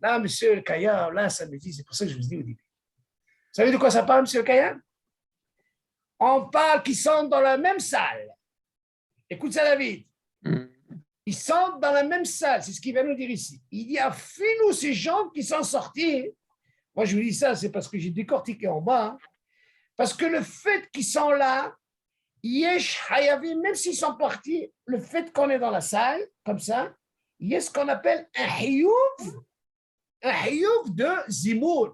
Là, monsieur le Kaya, là, ça me dit, c'est pour ça que je vous dis au début. Vous savez de quoi ça parle, monsieur le Kaya? On parle qu'ils sont dans la même salle. Écoute ça, David. Ils sont dans la même salle, c'est ce qu'il va nous dire ici. Il dit, nous ces gens qui sont sortis. Moi, je vous dis ça, c'est parce que j'ai décortiqué en bas. Parce que le fait qu'ils sont là, Yesh Hayavim, même s'ils sont partis, le fait qu'on est dans la salle, comme ça, il y a ce qu'on appelle un hiyuv de zimoun.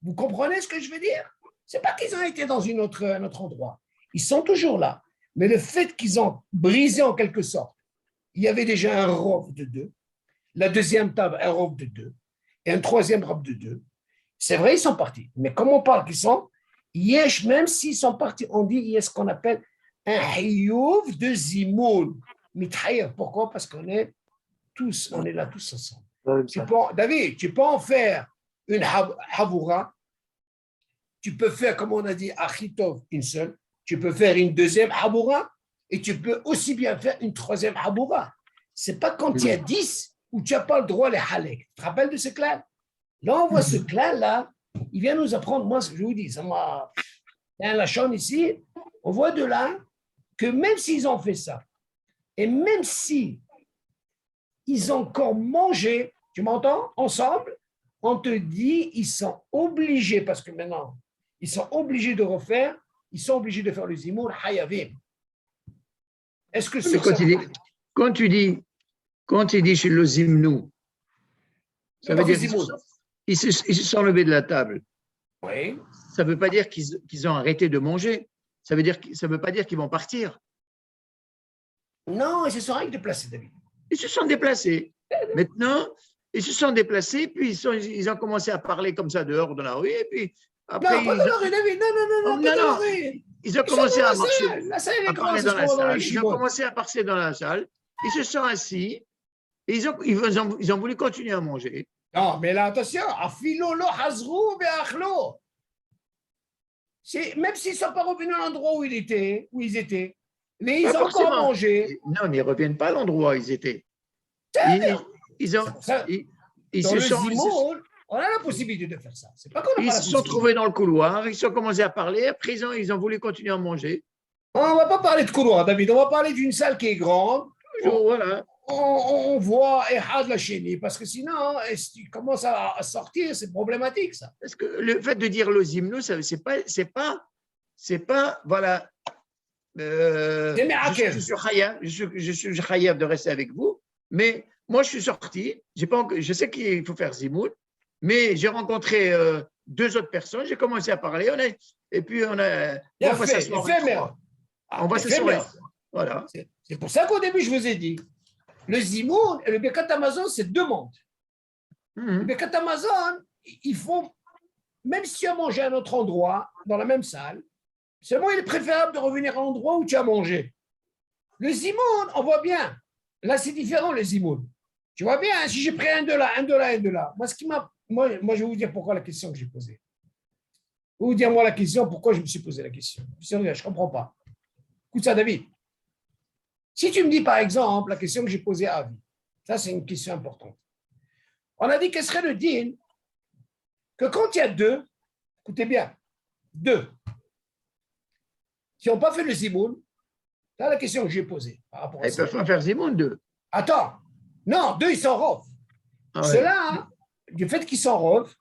Vous comprenez ce que je veux dire? Ce n'est pas qu'ils ont été dans un autre endroit. Ils sont toujours là. Mais le fait qu'ils ont brisé en quelque sorte, il y avait déjà un rov de 2, la deuxième table, un rov de 2, et un troisième rov de 2. C'est vrai, ils sont partis. Mais comme on parle qu'ils sont, yesh, même s'ils sont partis, on dit, il y a ce qu'on appelle un hiyuv de zimoun. Mithayev. Pourquoi? Parce qu'on est là tous ensemble. David, tu peux en faire une havoura. Tu peux faire, comme on a dit, achitov, une seule. Tu peux faire une deuxième havoura. Et tu peux aussi bien faire une troisième havoura. Ce n'est pas quand il y a 10 où tu n'as pas le droit à les halek. Tu te rappelles de ce clan? Là, on voit ce clan-là. Il vient nous apprendre, moi, je vous dis, ça m'a. Il y a la chambre ici. On voit de là que même s'ils ont fait ça, et même si ils ont encore mangé, tu m'entends, ensemble, on te dit, ils sont obligés, parce que maintenant, ils sont obligés de refaire, ils sont obligés de faire le zimour hayavim. Est-ce que c'est quand tu dis chez le zimnou, ça veut dire qu'ils se sont levés de la table. Oui. Ça ne veut pas dire qu'ils ont arrêté de manger. Ça ne veut pas dire qu'ils vont partir. Non, ils se sont rien déplacés, David. Ils se sont déplacés. Maintenant, ils se sont déplacés, puis ils ont commencé à parler comme ça dehors dans la rue, et puis après… Non, pas dans la rue, David. Non, pas dans la rue. Ils ont commencé à marcher. La salle est grande, dans la salle. Ils ont commencé à passer dans la salle. Ils se sont assis. Et ils ont voulu continuer à manger. Non, mais là, attention. Même s'ils ne sont pas revenus à l'endroit où ils étaient, mais ils ont encore mangé. Non, mais ils ne reviennent pas à l'endroit où ils étaient. Ils se sont… On a la possibilité de faire ça. C'est pas qu'on a ils pas la se sont trouvés dans le couloir, ils ont commencé à parler, après ils ont voulu continuer à manger. On ne va pas parler de couloir, David, on va parler d'une salle qui est grande. Voilà. On voit Ehad la chénie, parce que sinon, si tu commences à sortir, c'est problématique, ça. Parce que le fait de dire le zimnou, c'est pas, voilà. Je suis chayav de rester avec vous, mais moi je suis sorti, je sais qu'il faut faire zimoun, mais j'ai rencontré 2 autres personnes, j'ai commencé à parler, et puis on va s'asseoir. On va s'asseoir. Voilà. C'est pour ça qu'au début, je vous ai dit, Le Zimoun et le Birkat Hamazon, c'est deux mondes. Le Birkat Hamazon, il faut, même si tu as mangé à un autre endroit, dans la même salle, seulement il est préférable de revenir à l'endroit où tu as mangé. Le Zimoun, on voit bien. Là, c'est différent, le Zimoun. Tu vois bien, si j'ai pris un de là, un de là, un de là. Moi, je vais vous dire pourquoi la question que j'ai posée. Je vais vous dire, moi, la question, pourquoi je me suis posé la question. Je ne comprends pas. Écoute ça, David. Si tu me dis, par exemple, la question que j'ai posée à Avi, ça, c'est une question importante. On a dit quel serait le din que quand il y a deux, écoutez bien, deux, qui n'ont pas fait le Zimoun, c'est la question que j'ai posée par rapport à Ils ça. ne peuvent pas faire Zimoun, deux. Attends, non, deux, ils s'enrovent. Ah ouais. Cela, du fait qu'ils s'enrovent,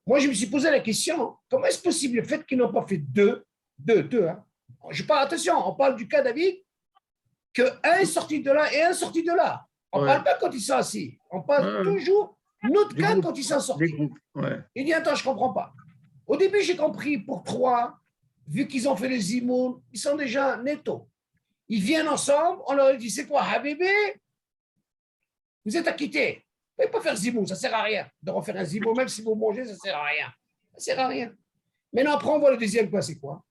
moi, je me suis posé la question, comment est-ce possible le fait qu'ils n'ont pas fait deux, hein? Je parle, attention, on parle du cas, David, qu'un est sorti de là et un sorti de là. On ne parle pas quand ils sont assis. On parle toujours notre cas quand ils sont sortis. Il dit, attends, je ne comprends pas. Au début, j'ai compris, pour trois, vu qu'ils ont fait les Zimoun, ils sont déjà netto. Ils viennent ensemble, on leur dit, c'est quoi, Habibé? Vous êtes acquittés. Vous ne pouvez pas faire Zimoun, ça ne sert à rien de refaire un Zimoun, même si vous mangez, ça ne sert à rien. Ça ne sert à rien. Maintenant, après, on voit le deuxième cas, c'est quoi?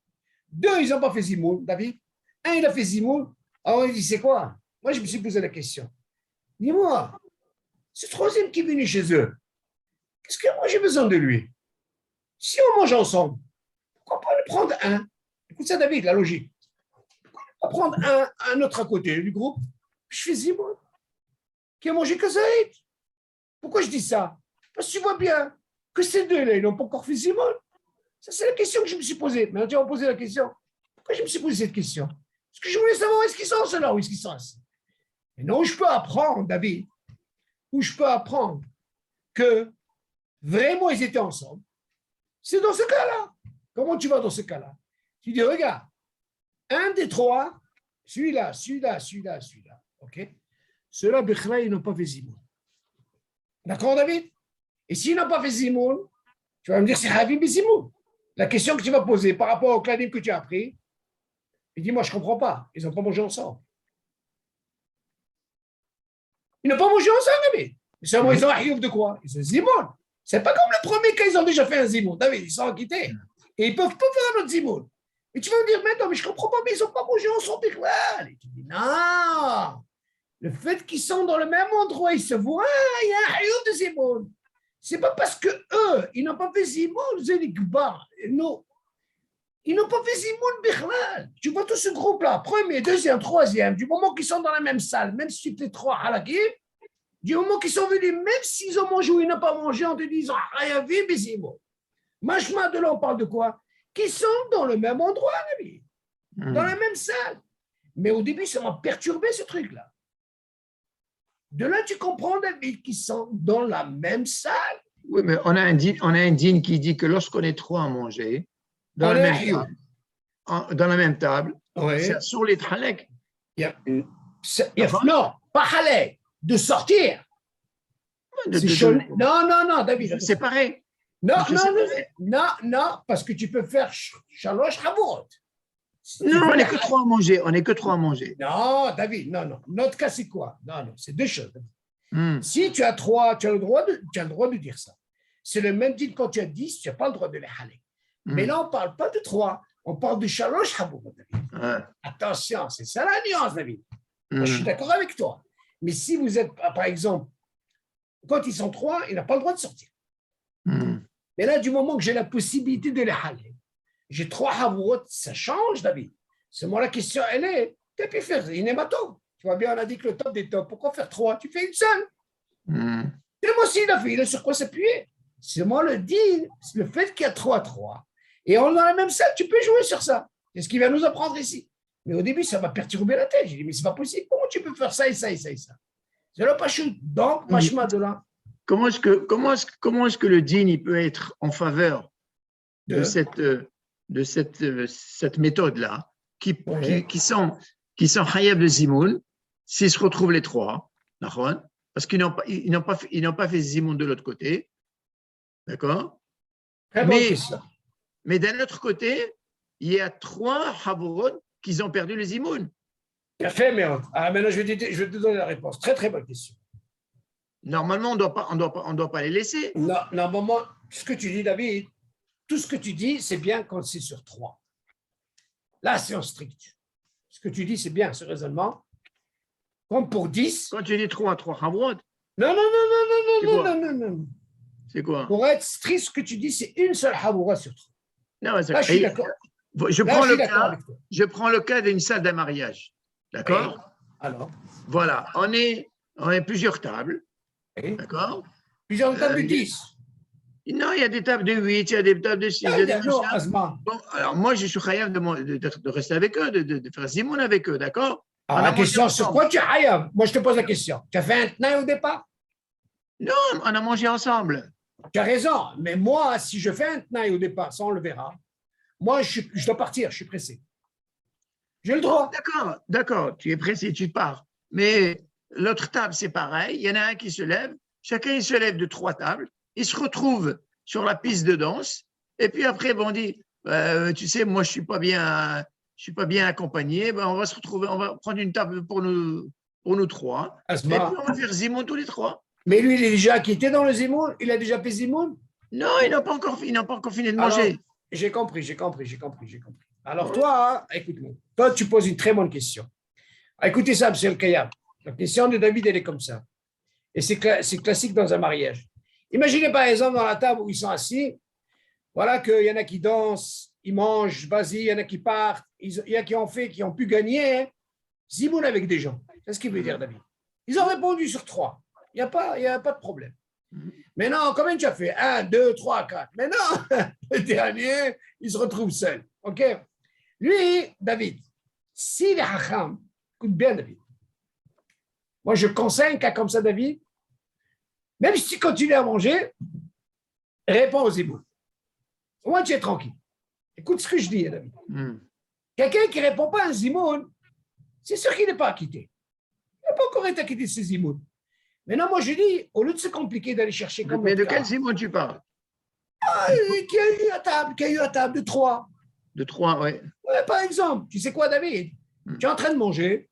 Deux, ils n'ont pas fait Zimoun, David. Un, il a fait Zimoun. Alors, on dit, c'est quoi? Moi, je me suis posé la question. Dis-moi, ce troisième qui est venu chez eux, qu'est-ce que moi j'ai besoin de lui? Si on mange ensemble, pourquoi pas le prendre un? Écoute ça, David, la logique. Pourquoi pas prendre un autre à côté du groupe? Je fais Zimoun, qui a mangé que Zaïd. Pourquoi je dis ça? Parce que tu vois bien que ces deux-là, ils n'ont pas encore fait Zimoun. Ça, c'est la question que je me suis posée. Maintenant, tu vas me poser la question. Pourquoi je me suis posé cette question? Parce que je voulais savoir où est-ce qu'ils sont, ceux-là, où est-ce qu'ils sont assis. Et non, je peux apprendre, David, où je peux apprendre que vraiment ils étaient ensemble. C'est dans ce cas-là. Comment tu vas dans ce cas-là? Tu dis, regarde, un des trois, celui-là, ok? Ceux-là, Bechra, ils n'ont pas fait Zimoun. D'accord, David? Et s'ils n'ont pas fait Zimoun, tu vas me dire, c'est Habib et Zimoun. La question que tu vas poser par rapport au cladim que tu as appris, il dit, moi, je ne comprends pas. Ils n'ont pas mangé ensemble. Ils n'ont pas mangé ensemble, David. Seulement, ils ont un hiouf de quoi? Ils ont Zimoun. C'est pas comme le premier cas, ils ont déjà fait un Zimoun. David, ils sont acquittés. Et ils ne peuvent pas faire un autre Zimoun. Et tu vas me dire, mais non, mais je ne comprends pas, mais ils n'ont pas mangé ensemble. Et tu dis, non. Le fait qu'ils sont dans le même endroit, ils se voient, il y a un hiouf de Zimoun. C'est pas parce que eux, ils n'ont pas fait Zimoun, vous avez dit, non. Ils n'ont pas fait Zimoun Bichlal. Tu vois tout ce groupe-là, premier, deuxième, troisième, du moment qu'ils sont dans la même salle, même si tu es trois halakim, du moment qu'ils sont venus, même s'ils ont mangé ou ils n'ont pas mangé, en te disant Hayavi Bezimoun. Machma de là, on parle de quoi? Qu'ils sont dans le même endroit, Nabi, dans la même salle. Mais au début, ça m'a perturbé ce truc-là. De là, tu comprends, David, qu'ils sont dans la même salle. Oui, mais on a un dîne qui dit que lorsqu'on est trois à manger, dans la même table, oui. C'est sur les tralek. Non, pas halek, de sortir. Non, David. C'est pareil. Non, parce que tu peux faire shalosh havot. Non, on n'est que trois à manger. Non, David, non. Notre cas, c'est quoi? Non, c'est deux choses. Si tu as trois, tu as le droit de dire ça. C'est le même titre quand tu as 10, tu n'as pas le droit de les halek. Mais là, on ne parle pas de 3, on parle de shalosh habur, David. Attention, c'est ça la nuance, David. Moi, je suis d'accord avec toi. Mais si vous êtes, par exemple, quand ils sont 3, il n'a pas le droit de sortir. Mais là, du moment que j'ai la possibilité de les haler, j'ai 3 habur, ça change, David. C'est moi la question, elle est, tu as pu faire une hémato. Tu vois bien, on a dit que le top des tops, pourquoi faire 3? Tu fais une seule. Et moi aussi, il a sur quoi s'appuyer. C'est moi le dit, c'est le fait qu'il y a 3 à 3. Et on est dans la même salle, tu peux jouer sur ça. C'est ce qu'il va nous apprendre ici. Mais au début, ça m'a perturbé la tête. J'ai dit, mais c'est pas possible. Comment tu peux faire ça et ça et ça et ça? C'est le pachut. Donc, machma de là. Comment est-ce que le dîne il peut être en faveur de cette méthode-là qui sont hayab de Zimoun s'ils se retrouvent les trois, parce qu'ils n'ont pas fait Zimoun de l'autre côté, d'accord? Mais d'un autre côté, il y a 3 Havorot qui ont perdu le Zimoun. Fait, mais maintenant, je vais te donner la réponse. Très, très bonne question. Normalement, on doit pas les laisser. Non, normalement, ce que tu dis, David, tout ce que tu dis, c'est bien quand c'est sur 3. Là, c'est en strict. Ce que tu dis, c'est bien, ce raisonnement. Comme pour 10. Quand tu dis 3 Havrot, Non, non, non, non, non, non, non, non, non. c'est quoi? Pour être strict, ce que tu dis, c'est une seule Haboura sur 3. Non, Là, je suis d'accord. Je prends le cas d'une salle d'un mariage. D'accord? Oui. Alors? Voilà, on est plusieurs tables. Oui. D'accord? Plusieurs tables de 10. Non, il y a des tables de 8, il y a des tables de 6. Non, Asma. Bon, alors moi, je suis chayav de rester avec eux, de faire Zimoun avec eux, d'accord? Alors, la question, sur quoi tu es chayav? Moi, je te pose la question. Tu as fait un tnaï au départ? Non, on a mangé ensemble. Tu as raison, mais moi, si je fais un tnaï au départ, ça on le verra, moi, je dois partir, je suis pressé. J'ai le droit. D'accord, tu es pressé, tu pars. Mais l'autre table, c'est pareil, il y en a un qui se lève, chacun il se lève de 3 tables, ils se retrouvent sur la piste de danse, et puis après, on dit, tu sais, moi, je suis pas bien accompagné, on va se retrouver, on va prendre une table pour nous 3, Asma. et puis on va faire Zimoun tous les 3. Mais lui, il est déjà quitté dans le Zimoun? Il a déjà fait Zimoun? Non, ils n'ont pas encore fini de manger. Alors, j'ai compris. Alors toi, écoute-moi. Toi, tu poses une très bonne question. Écoutez ça, M. El Kayab. La question de David, elle est comme ça. Et c'est classique dans un mariage. Imaginez par exemple dans la table où ils sont assis, voilà qu'il y en a qui dansent, ils mangent, vas-y, il y en a qui partent, il y a qui ont pu gagner, hein, Zimoun avec des gens. C'est ce qu'il veut dire, David. Ils ont répondu sur 3. Il n'y a pas de problème. Mais non, combien tu as fait? 1, 2, 3, 4. Mais non, le dernier, il se retrouve seul. OK? Lui, David, s'il est hacham, écoute bien, David. Moi, je conseille un cas comme ça, David, même si tu continues à manger, réponds aux éboues. Au moins, tu es tranquille. Écoute ce que je dis, David. Quelqu'un qui ne répond pas à un zimoun, c'est sûr qu'il n'est pas acquitté. Il n'a pas encore été acquitté de ce zimoun. Maintenant, moi, je dis, au lieu de se compliquer d'aller chercher comme. Mais de quel zimoun tu parles? Qui a eu à table de 3. De 3, oui. Ouais, par exemple, tu sais quoi, David? Tu es en train de manger,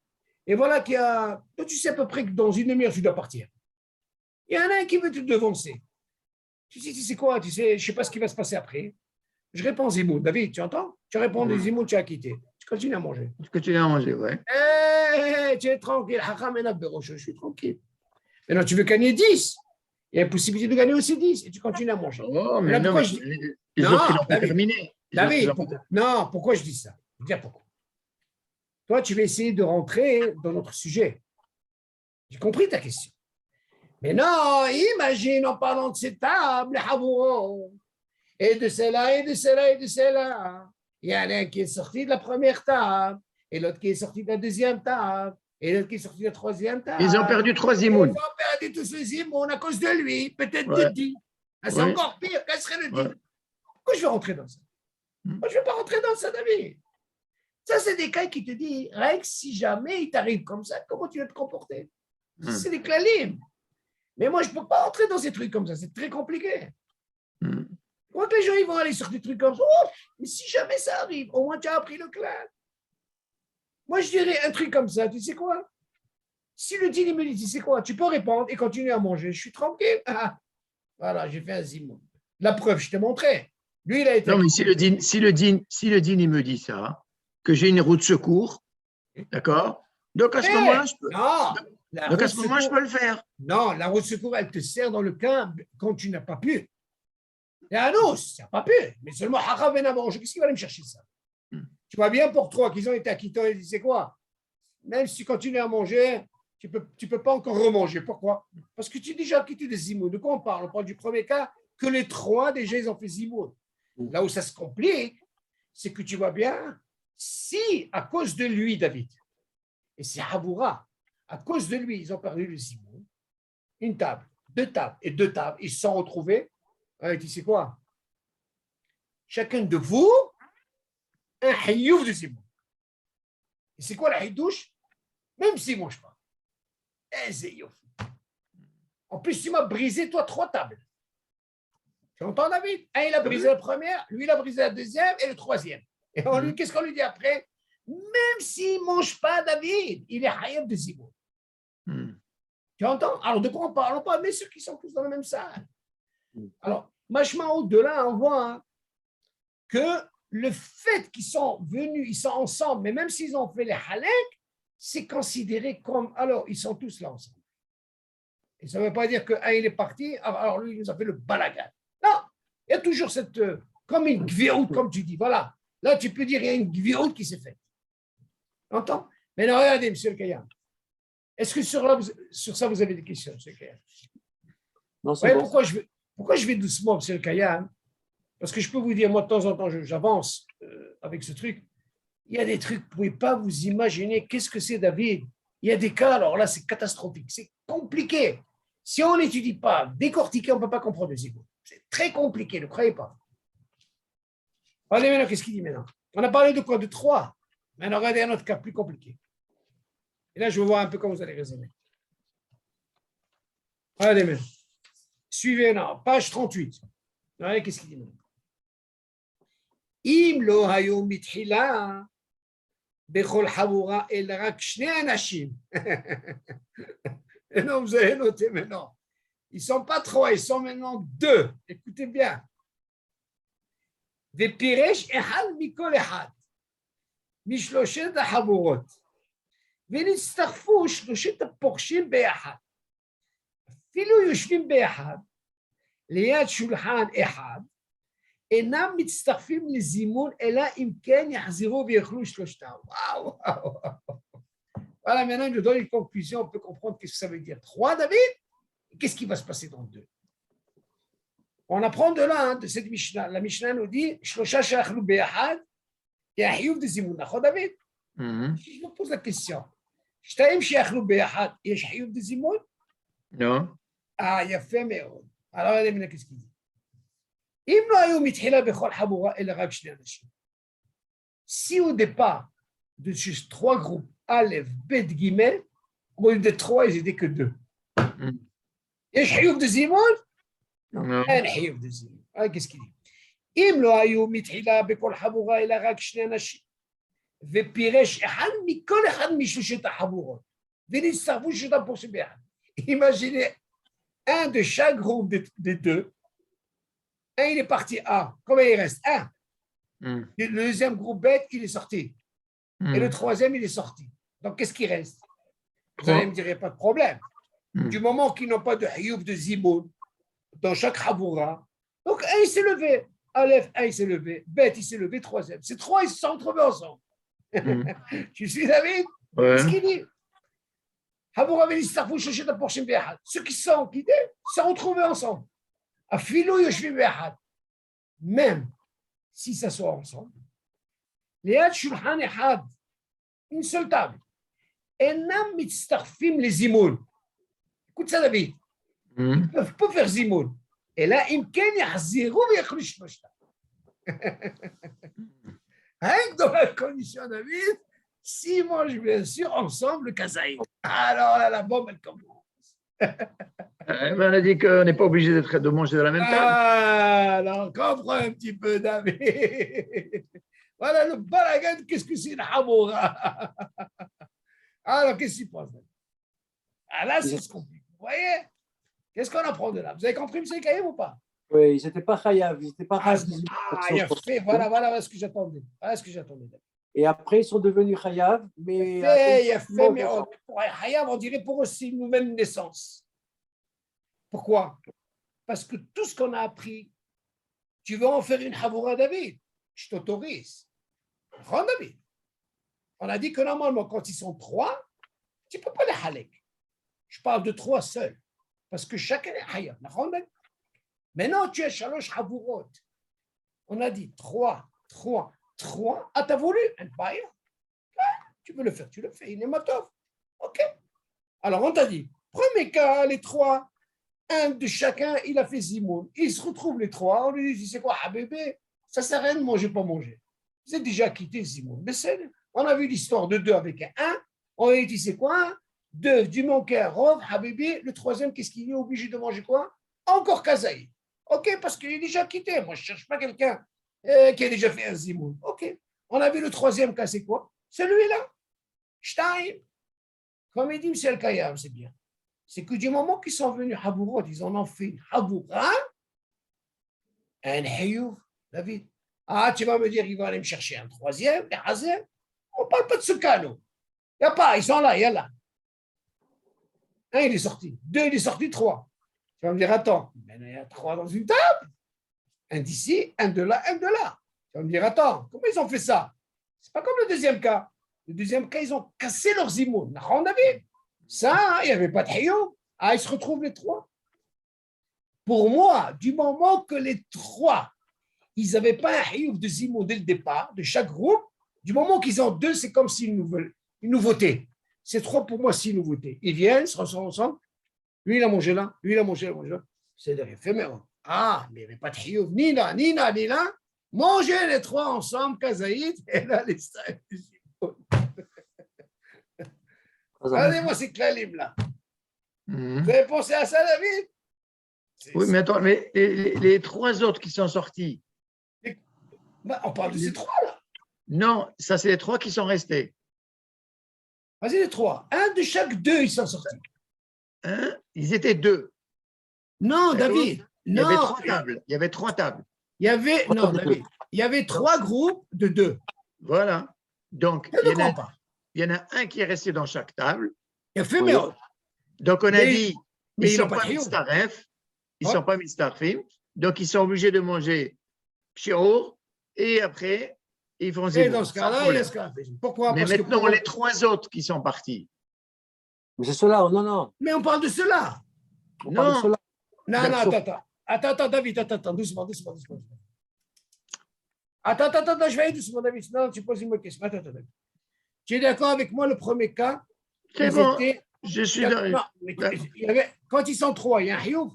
et voilà qu'il y a. Toi, tu sais à peu près que dans une demi-heure, tu dois partir. Il y en a un qui veut te devancer. Tu sais quoi? Tu sais, je ne sais pas ce qui va se passer après. Je réponds Zimoun. David, tu entends? Tu réponds des Zimoun, tu as quitté. Tu continues à manger. Tu continues à manger, ouais. Tu es tranquille. Je suis tranquille. Maintenant, tu veux gagner 10. Il y a la possibilité de gagner aussi 10 et tu continues à manger. Oh, mais non, les autres, ils n'ont pas terminé. David, non, pourquoi je dis ça? Je vais dire pourquoi. Toi, tu vas essayer de rentrer dans notre sujet. J'ai compris ta question. Mais non, imagine en parlant de ces tables, et de celle-là, et de celle-là, et de celle-là. Il y en a un qui est sorti de la première table, et l'autre qui est sorti de la deuxième table, et l'autre qui est sorti de la troisième table. Ils ont perdu 3 zimoun. Ils ont perdu tous ces zimoun à cause de lui, peut-être de 10. C'est encore pire, quel serait le 10? Pourquoi je vais rentrer dans ça? Moi, je ne vais pas rentrer dans ça, David. Ça, c'est des cas qui te disent, Rex, si jamais il t'arrive comme ça, comment tu vas te comporter? C'est des clalim. Mais moi, je ne peux pas rentrer dans ces trucs comme ça. C'est très compliqué. Quand les gens ils vont aller sur des trucs comme ça, mais si jamais ça arrive, au moins tu as appris le clan. Moi, je dirais un truc comme ça. Tu sais quoi? Si le dîner me dit, tu sais quoi? Tu peux répondre et continuer à manger. Je suis tranquille. Voilà, j'ai fait un zimoun. La preuve, je t'ai montré. Lui, il a été. Non, mais si le dîne, il me dit ça, que j'ai une roue de secours, d'accord? Donc à ce moment-là, je peux. Non. Donc à ce moment-là, je peux le faire. Non, la roue de secours, elle te sert dans le cas quand tu n'as pas pu. Et un os, tu n'as pas pu. Mais seulement Haram et manger. Qu'est-ce qu'il va aller me chercher ça? Tu vois bien pour 3 qu'ils ont été acquittés. Il dit, c'est quoi? Même si tu continues à manger, tu peux pas encore remanger. Pourquoi? Parce que tu es déjà acquitté des zimoun. De quoi on parle? On parle du premier cas que les 3 déjà ils ont fait zimoun. Là où ça se complique, c'est que tu vois bien, si à cause de lui, David, et c'est Haboura, à cause de lui, ils ont perdu le zimoun, une table, 2 tables et 2 tables, ils se sont retrouvés. Tu sais quoi? Chacun de vous, un hayouf de zimoun. Et c'est quoi la haïdouche? Même s'il ne mange pas. Un zéyouf. En plus, tu m'as brisé, toi, 3 tables. Tu entends, David? Un, il a brisé la première, lui, il a brisé la deuxième et le troisième. Et qu'est-ce qu'on lui dit après? Même s'il ne mange pas David, il est Hayab de Zimoun. Tu entends? Alors, de quoi on parle? On parle de ceux qui sont tous dans la même salle. Alors, Machma, de là, on voit que le fait qu'ils sont venus, ils sont ensemble, mais même s'ils ont fait les halek, c'est considéré comme, alors, ils sont tous là ensemble. Et ça ne veut pas dire qu'un, il est parti, alors lui, il nous a fait le balagan. Non, il y a toujours cette, comme une gviout, comme tu dis, voilà. Là, tu peux dire, il y a une gviout qui s'est faite. Tu entends? Mais non, regardez, M. le Kayam. Est-ce que sur ça, vous avez des questions, M. le Kayam? Non, c'est bon. Pourquoi je vais doucement, M. le Kayam? Parce que je peux vous dire, moi, de temps en temps, j'avance avec ce truc. Il y a des trucs, vous ne pouvez pas vous imaginer qu'est-ce que c'est, David. Il y a des cas, alors là, c'est catastrophique, c'est compliqué. Si on n'étudie pas, décortiquer, on ne peut pas comprendre les égos. C'est très compliqué, ne croyez pas. Regardez maintenant, qu'est-ce qu'il dit maintenant? On a parlé de quoi? De 3. Maintenant, regardez un autre cas plus compliqué. Et là, je veux voir un peu comment vous allez raisonner. Regardez maintenant. Suivez, non, page 38. Regardez, qu'est-ce qu'il dit maintenant? Im lo hayo mitchila bechol habura el rak shnei anashim. Et non, vous allez noter maintenant. Ils ne sont pas 3, ils sont maintenant 2. Écoutez bien. ופירש אחד מכל אחד משלושת החבורות ונצטרפו שלושת הפורשים ביחד. אפילו יושבים ביחד ליד שולחן אחד, אינם מצטרפים לזימון, אלא אם כן יחזרו ויאכלו שלושתם. וואו, וואו, וואו. Voilà, maintenant, je donne une conclusion, on peut comprendre qu'est-ce que ça veut dire. 3, David, et qu'est-ce qui va se passer dans 2? On apprend de là, hein, de cette Mishnah. La Mishnah nous dit, Shlosha she'achlu be'achad, et ahiyuv de zimoun. D'accord, David? Je me pose la question. Shtaim she'achlu be'achad, et ahiyuv de zimoun? Non. Ah, il y a fait, mais... Alors, regardez maintenant qu'est-ce qu'il dit. Im lo hayu mitchila bechol habura el rak shnei anashim. Si au départ, de ces 3 groupes, Aleph, Bet, Gimel, au lieu de 3, ils n'étaient que 2. Et ahiyuv de zimoun? אין חיוב דזימון. qu'est-ce qu'il dit? אם לא היו מתחילה בכל חבורה אלא רק 2 אנשים, ופירש אחד מכל אחד משלושת החבורות, ונצטרפו שלושתם פורשים ביחד. Imaginez un de chaque groupe des 2. Un, il est parti A. Combien il reste? 1. Le deuxième groupe bête, il est sorti. Et le troisième, il est sorti. Donc, qu'est-ce qui reste? Vous allez me dire, il n'y a pas de problème. Du moment qu'ils n'ont pas de hiyub de zimoun, dans chaque Haboura. Donc, un, il s'est levé. Aleph, un, il s'est levé. Bet, il s'est levé. 3e. Ces 3, ils se sont retrouvés ensemble. Tu suis, David? Ouais. Ce qu'il dit. Haboura, ceux qui sont quittés se sont retrouvés ensemble. Afilo, yoshvi be'ahad. Même si ça soit ensemble. Liad shulchan echad. Une seule table. Enam mitztarfim les zimoun. Écoute ça, David. Ils ne peuvent pas faire zimoun. Et là, ils peuvent Rien que dans la condition, David, s'ils mangent bien sûr ensemble le kazaï. Alors là, la bombe, elle commence. On a dit qu'on n'est pas obligé de manger dans la même table. Alors, comprends un petit peu, David. Voilà le balagan, qu'est-ce que c'est le hamoura? Alors, qu'est-ce qu'il pense? Ah là, c'est ce qu'on dit. Vous voyez? Qu'est-ce qu'on apprend de là? Vous avez compris, M. Kayem, ou pas? Oui, ils n'étaient pas chayav, ils n'étaient pas chayav. Il a fait, voilà ce que j'attendais. Voilà ce que j'attendais. Et après, ils sont devenus chayav, mais... Il a fait, mais pour chayav, on dirait pour eux, c'est une nouvelle naissance. Pourquoi? Parce que tout ce qu'on a appris, tu veux en faire une havoura, David? Je t'autorise. Prends David. On a dit que normalement, quand ils sont 3, tu ne peux pas les halek. Je parle de 3 seuls. Parce que chacun est hayab. Maintenant, tu as shalosh havurot. On a dit 3. Ah, t'as voulu un païa? Tu veux le faire, tu le fais. Il est matov. OK. Alors, on t'a dit, premier cas, les 3, un de chacun, il a fait zimoun. Ils se retrouvent les 3. On lui dit, c'est quoi, bébé? Ça ne sert à rien de manger, pas manger. Vous êtes déjà quitté zimoun. Mais on a vu l'histoire de 2 avec un 1. On a dit, c'est quoi? 2 du manquer, Rov, Habibi. Le 3e, qu'est-ce qu'il est obligé de manger quoi? Encore Kazaï. OK, parce qu'il est déjà quitté. Moi, je ne cherche pas quelqu'un qui a déjà fait un zimoun. OK. On a vu le 3e cas, c'est quoi? celui-là. Shtaim. Comme il dit M. Kayam, c'est bien. C'est que du moment qu'ils sont venus Habourot, ils en ont fait une Haboura, un Hayouf, David. Ah, tu vas me dire, ils vont aller me chercher un troisième, les Hazem. On ne parle pas de ce cas, nous. Il n'y a pas, ils sont là, il y a là. Un, il est sorti. Deux, il est sorti. Trois. Tu vas me dire, attends, mais il y a trois dans une table. Un d'ici, un de là, un de là. Tu vas me dire, attends, comment ils ont fait ça? C'est pas comme le deuxième cas. Le deuxième cas, ils ont cassé leurs imouns. On a vu. Ça, il n'y avait pas de hayoum. Ah, ils se retrouvent les trois. Pour moi, du moment que les trois, ils n'avaient pas un hayoum de zimoun dès le départ, de chaque groupe, du moment qu'ils ont deux, c'est comme si une nouveauté. Ces trois, pour moi, c'est une nouveauté. Ils viennent, se rassemblent ensemble. Lui, il a mangé là. Lui, il a mangé là. C'est éphémère. Ah, mais il n'y avait pas de hayoum, ni là, ni là, ni là. Mangez les trois ensemble, Kazaïd, et là, les cinq. Regardez-moi ces clalim là. Vous avez pensé à ça, David? Oui, mais attends, mais les trois autres qui sont sortis. On parle de ces trois là. Non, ça, c'est les trois qui sont restés. Vas-y, les trois. Un de chaque deux, ils sont sortis. Hein? Ils étaient deux. Non, David. Il y avait trois tables. Il y avait trois tables. Il y avait, non, David. Il y avait trois groupes de deux. Voilà. Donc, il y en a un qui est resté dans chaque table. Il a fait, oui. Donc, on a dit, ils ne sont pas mistaref, ils ne sont pas mistarfim, donc ils sont obligés de manger pshiour, et après, ils font zéro. Et dans ce cas-là, il y a ce cas-là. Pourquoi? Mais parce maintenant, que les trois autres qui sont partis. Mais c'est cela, non. Mais on parle de cela. On parle de cela. Non, attends, David, attends, doucement. Attends, je vais aller doucement, David. Non, tu poses une question. Attends, David. Tu es d'accord avec moi, le premier cas? C'est bon, je suis d'accord. Quand ils sont trois, il y a un hiouf?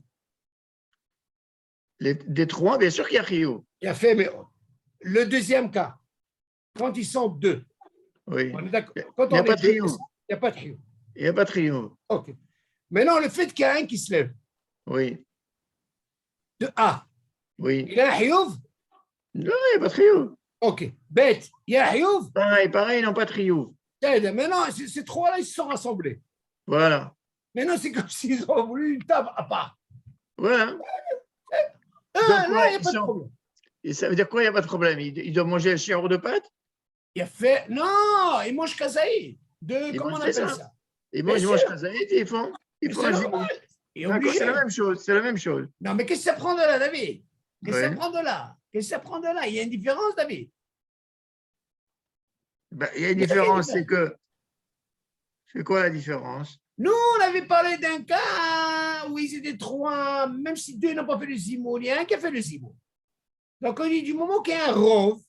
Des trois, bien sûr qu'il y a Rio. Il y a fait, mais le deuxième cas, quand ils sont deux, oui. On est d'accord. Il n'y a pas de Rio. Il n'y a pas de hiouf. Il n'y a pas de Rio. OK. Maintenant, le fait qu'il y a un qui se lève, oui. de A, oui. Il y a un hiouf? Non, il n'y a pas de Rio. OK. Bête, il y a un hiouf? Pareil, ils n'ont pas de Rio. Maintenant, ces trois-là, ils se sont rassemblés. Voilà. Maintenant, c'est comme s'ils ont voulu une table à part. Voilà. Là, il n'y a pas de problème. Et ça veut dire quoi, il n'y a pas de problème? Ils doivent manger un chiaro de pâte? Il a fait. Non, ils mangent kazaï. Comment on appelle ça? Ils mangent kazaï et ils font un zimoun. C'est la même chose. C'est la même chose. Non, mais qu'est-ce que ça prend de là, David? Qu'est-ce que ça prend de là? Qu'est-ce que ça prend de là? Il y a une différence, David. Il y a une différence, c'est que. C'est quoi la différence? Nous, on avait parlé d'un cas où ils étaient trois, même si deux n'ont pas fait le zimoun, il y a un qui a fait le zimoun. Donc, on dit du moment qu'il y a un rov,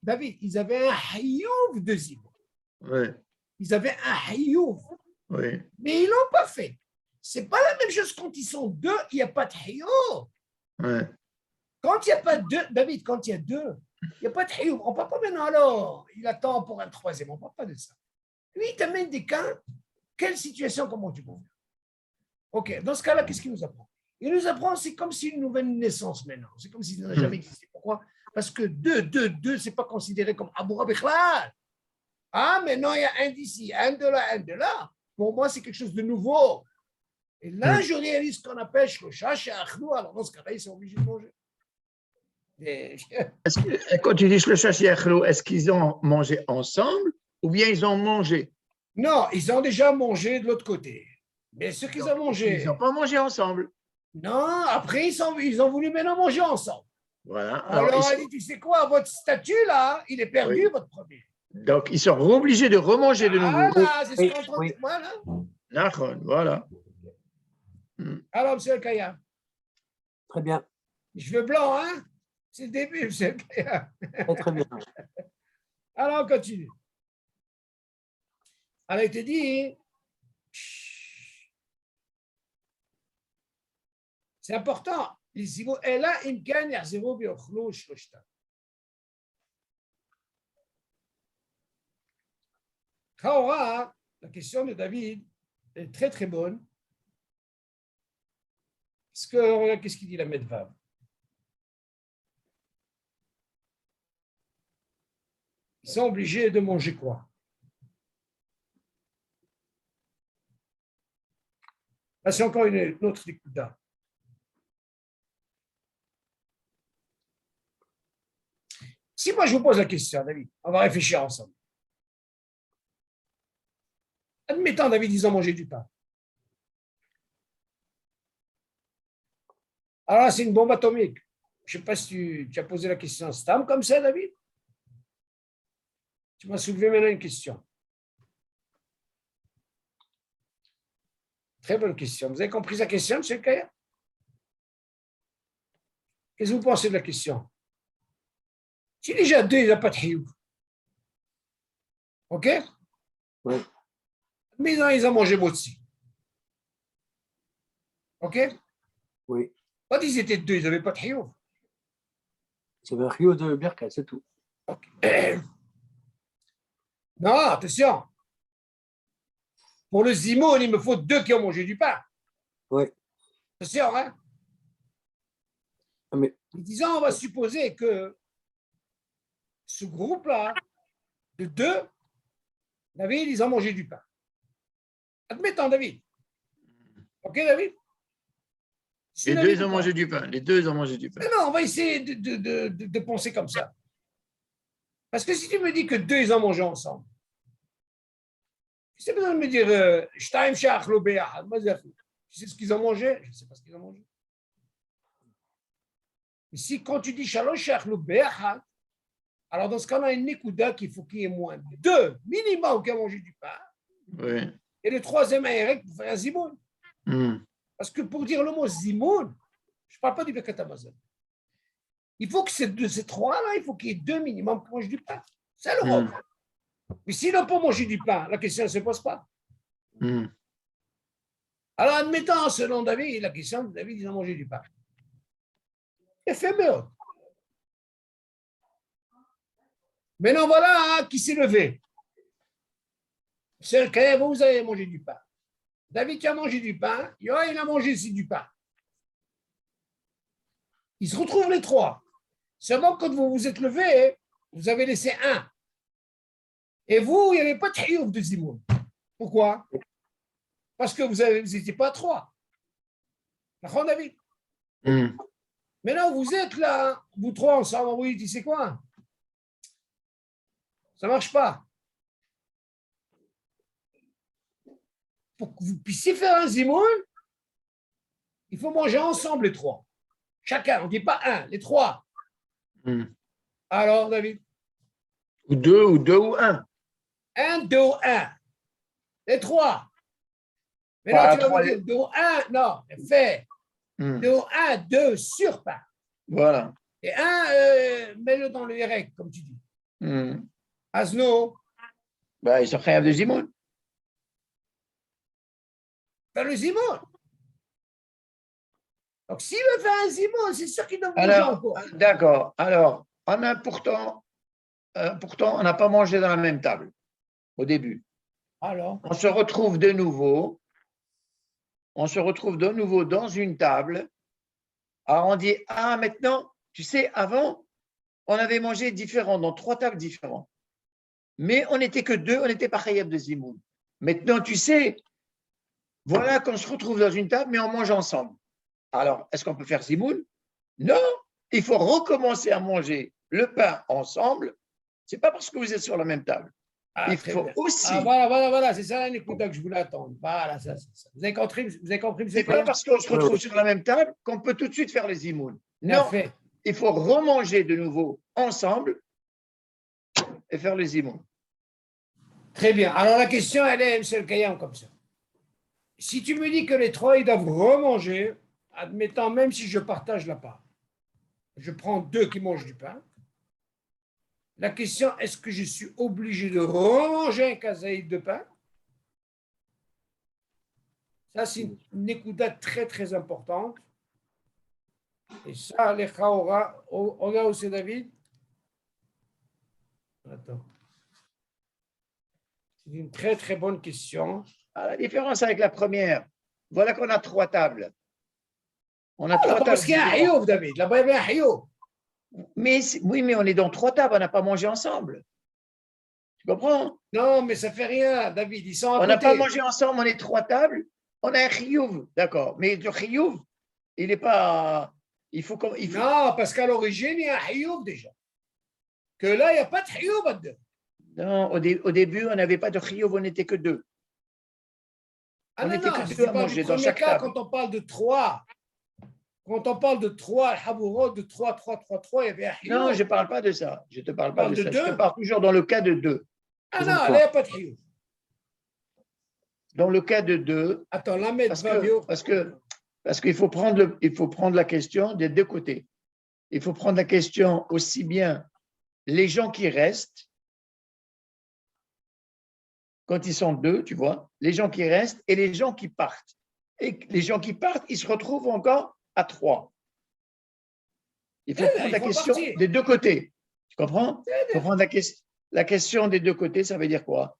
David, ils avaient un hayouf de zimoun. Oui. Ils avaient un hayouf. Oui. Mais ils ne l'ont pas fait. Ce n'est pas la même chose quand ils sont deux, il n'y a pas de hayouf. Oui. Quand il n'y a pas deux, David, quand il y a deux, il n'y a pas de hayouf. On ne parle pas maintenant, alors, il attend pour un troisième. On ne parle pas de ça. Lui, il t'amène des cas. Quelle situation, comment tu peux faire? OK, dans ce cas-là, qu'est-ce qu'il nous apprend? Il nous apprend, c'est comme si une nouvelle naissance maintenant. C'est comme si ça n'a jamais existé. Pourquoi? Parce que deux, ce n'est pas considéré comme Aboura Bichlal. Ah, maintenant, il y a un d'ici, un de là. Pour moi, c'est quelque chose de nouveau. Et là, je réalise ce qu'on appelle Shloshah et Achlou. Alors, dans ce cas-là, ils sont obligés de manger. Quand tu dis Shloshah et Achlou, est-ce qu'ils ont mangé ensemble ou bien ils ont mangé? Non, ils ont déjà mangé de l'autre côté. Mais ce qu'ils ont mangé. Ils n'ont pas mangé ensemble. Non, après, ils ont voulu maintenant manger ensemble. Voilà. Alors, elle dit, tu sais quoi, votre statut, là, il est perdu, votre premier. Donc, ils sont obligés de remanger de nouveau. Voilà, c'est ce qu'on entend. Voilà. Voilà. Alors, M. El Kaya. Très bien. Cheveux blancs, hein? C'est le début, M. El Kaya. Très bien. Alors, on continue. Alors, il te dit, c'est important. Et là, il gagne à 0 biochlo shloshta. Kaora, la question de David est très très bonne. Parce que, regarde, qu'est-ce qu'il dit la Medvav? ils sont obligés de manger quoi? Là, c'est encore une autre découverte. Si moi je vous pose la question, David, on va réfléchir ensemble. Admettons, David, ils ont mangé du pain. Alors là, c'est une bombe atomique. Je ne sais pas si tu as posé la question Stam comme ça, David. Tu m'as soulevé maintenant une question. Très bonne question. Vous avez compris la question, M. Kaya? Qu'est-ce que vous pensez de la question? Si déjà deux, il n'a pas de hiouf. OK? Oui. Mais non, ils ont mangé motzi. OK? Oui. Quand ils étaient deux, ils n'avaient pas de hiouf. C'est un rio de Birka, c'est tout. Okay. Non, attention. Pour le zimoun, il me faut deux qui ont mangé du pain. Oui. Attention, hein? Mais... Disons, on va supposer que ce groupe-là, de deux, David, ils ont mangé du pain. Admettons, David. OK, David? Les deux, ils ont mangé du pain. Les deux, ils ont mangé du pain. Non, on va essayer de penser comme ça. Parce que si tu me dis que deux, ils ont mangé ensemble, tu sais besoin de me dire, tu sais ce qu'ils ont mangé? Je ne sais pas ce qu'ils ont mangé. Mais si quand tu dis Shalosh alors dans ce cas-là, il y a une Nekuda qu'il faut qu'il y ait moins deux minimum qui ont mangé du pain. Oui. Et le troisième Aérek pour faire un zimoun. Parce que pour dire le mot zimoun, je ne parle pas du Birkat Hamazon. Il faut que ces trois-là, il faut qu'il y ait deux minimum qui mangent du pain. C'est le rôle. Mais s'ils n'ont pas mangé du pain, la question ne se pose pas. Alors, admettons, selon David, la question de David, ils ont mangé du pain. Éphémère. Maintenant, voilà qui s'est levé. C'est le cas, vous avez mangé du pain. David qui a mangé du pain, Yoa, il a mangé aussi du pain. Ils se retrouvent les trois. Seulement, quand vous vous êtes levé, vous avez laissé un. Et vous, il n'y avait pas de hiouf de zimoun. Pourquoi? Parce que vous n'étiez pas trois. D'accord, David? Maintenant, vous êtes là, vous trois ensemble, oui, tu sais quoi? Ça ne marche pas. Pour que vous puissiez faire un zimoun, il faut manger ensemble les trois. Chacun, on ne dit pas un, les trois. Alors, David? Ou deux, ou un. Un, deux, un. Les trois. Mais non, tu vas me dire deux, un, non, fais. Deux, un, deux sur pain. Voilà. Et un, mets-le dans le Yerek, comme tu dis. Asno. Ben, ils sont créables de zimoun. Faire le zimoun. Donc, s'il veut faire un zimoun, c'est sûr qu'il doit manger encore. D'accord. Alors, on a pourtant, on n'a pas mangé dans la même table au début. Alors, on se retrouve de nouveau dans une table. Alors, on dit, ah, maintenant, tu sais, avant, on avait mangé différent, dans trois tables différentes. Mais on n'était que deux, on n'était pas khayab de zimoun. Maintenant, tu sais, voilà qu'on se retrouve dans une table, mais on mange ensemble. Alors, est-ce qu'on peut faire zimoun? Non, il faut recommencer à manger le pain ensemble. Ce n'est pas parce que vous êtes sur la même table. Il faut aussi. Voilà, c'est ça l'écoute que je voulais attendre. Voilà, ça. Vous avez compris? C'est pas parce qu'on se retrouve sur la même table qu'on peut tout de suite faire les zimoun. Non, il faut remanger de nouveau ensemble et faire les zimoun. Très bien. Alors la question, elle est, M. Kayam, comme ça. Si tu me dis que les trois, ils doivent remanger, admettant même si je partage la part, je prends deux qui mangent du pain. La question, est-ce que je suis obligé de remanger un kazaïd de pain? Ça, c'est une écoute très, très importante. Et ça, les Khaora, on a aussi David. Attends. C'est une très, très bonne question. La différence avec la première, voilà qu'on a trois tables. On a trois tables. Parce qu'il y a un hiouf, David. Là-bas, il y a un hiouf. Oui, mais on est dans trois tables, on n'a pas mangé ensemble. Tu comprends? Non, mais ça fait rien, David. Ils sont à On n'a côté. pas mangé ensemble, on est 3 tables, on a un chiyuv, d'accord. Mais le chiyuv, il n'est pas. Il faut. Non, parce qu'à l'origine, il y a un hioub déjà. Que là, il n'y a pas de hioub dedans. Non, au début, on n'avait pas de chiyuv, on n'était que 2. Ah On non, était non, que je 2 à ne pas manger du dans premier chaque cas table. quand on parle de 3. Quand on parle de 3, le habourot, de 3, 3, 3, 3, il y avait un hioub. Non, je ne parle pas de ça. Je ne te parle pas parle de de ça. Je te 2. parle toujours dans le cas de 2. Ah non, là, il n'y a pas de hioub. Dans le cas de 2, Attends, la mettre parce qu'il faut prendre la question des deux côtés. Il faut prendre la question aussi bien les gens qui restent, quand ils sont 2, tu vois, les gens qui restent et les gens qui partent. Et les gens qui partent, ils se retrouvent encore à 3. Il faut prendre la question des deux côtés. Tu comprends? Il faut prendre la question des deux côtés, ça veut dire quoi?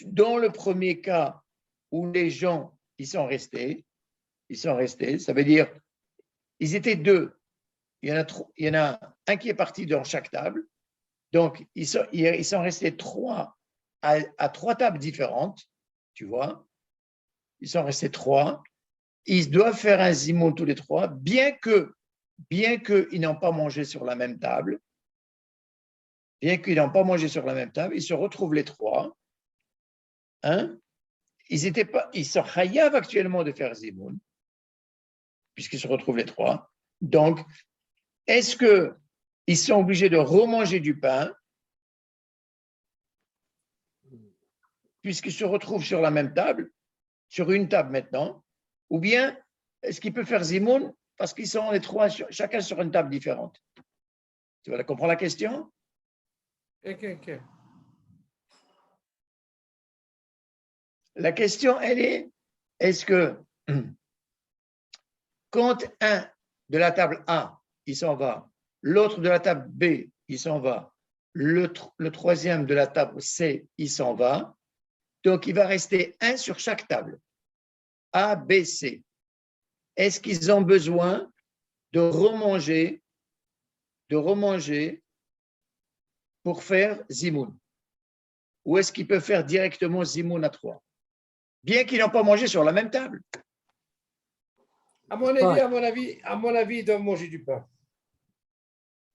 Dans le premier cas où les gens ils sont restés, ça veut dire ils étaient 2. Il y en a un qui est parti dans chaque table. Donc, ils sont restés 3 à 3 tables différentes, tu vois. Ils sont restés 3. Ils doivent faire un zimoun tous les 3, bien qu'ils n'ont pas mangé sur la même table. Bien qu'ils n'ont pas mangé sur la même table, ils se retrouvent les 3. Hein? Ils sont chayav actuellement de faire zimoun, puisqu'ils se retrouvent les 3. Donc, est-ce qu'ils sont obligés de remanger du pain, puisqu'ils se retrouvent sur la même table, sur une table maintenant, ou bien est-ce qu'ils peuvent faire zimoun parce qu'ils sont les 3, chacun sur une table différente? Tu vas comprendre la question? Ok. La question, elle est, est-ce que quand un de la table A, il s'en va, l'autre de la table B, il s'en va, le troisième de la table C, il s'en va, donc il va rester un sur chaque table, A, B, C. Est-ce qu'ils ont besoin de remanger pour faire zimoun? Ou est-ce qu'ils peuvent faire directement zimoun à 3? Bien qu'ils n'ont pas mangé sur la même table. À mon avis, ils doivent manger du pain.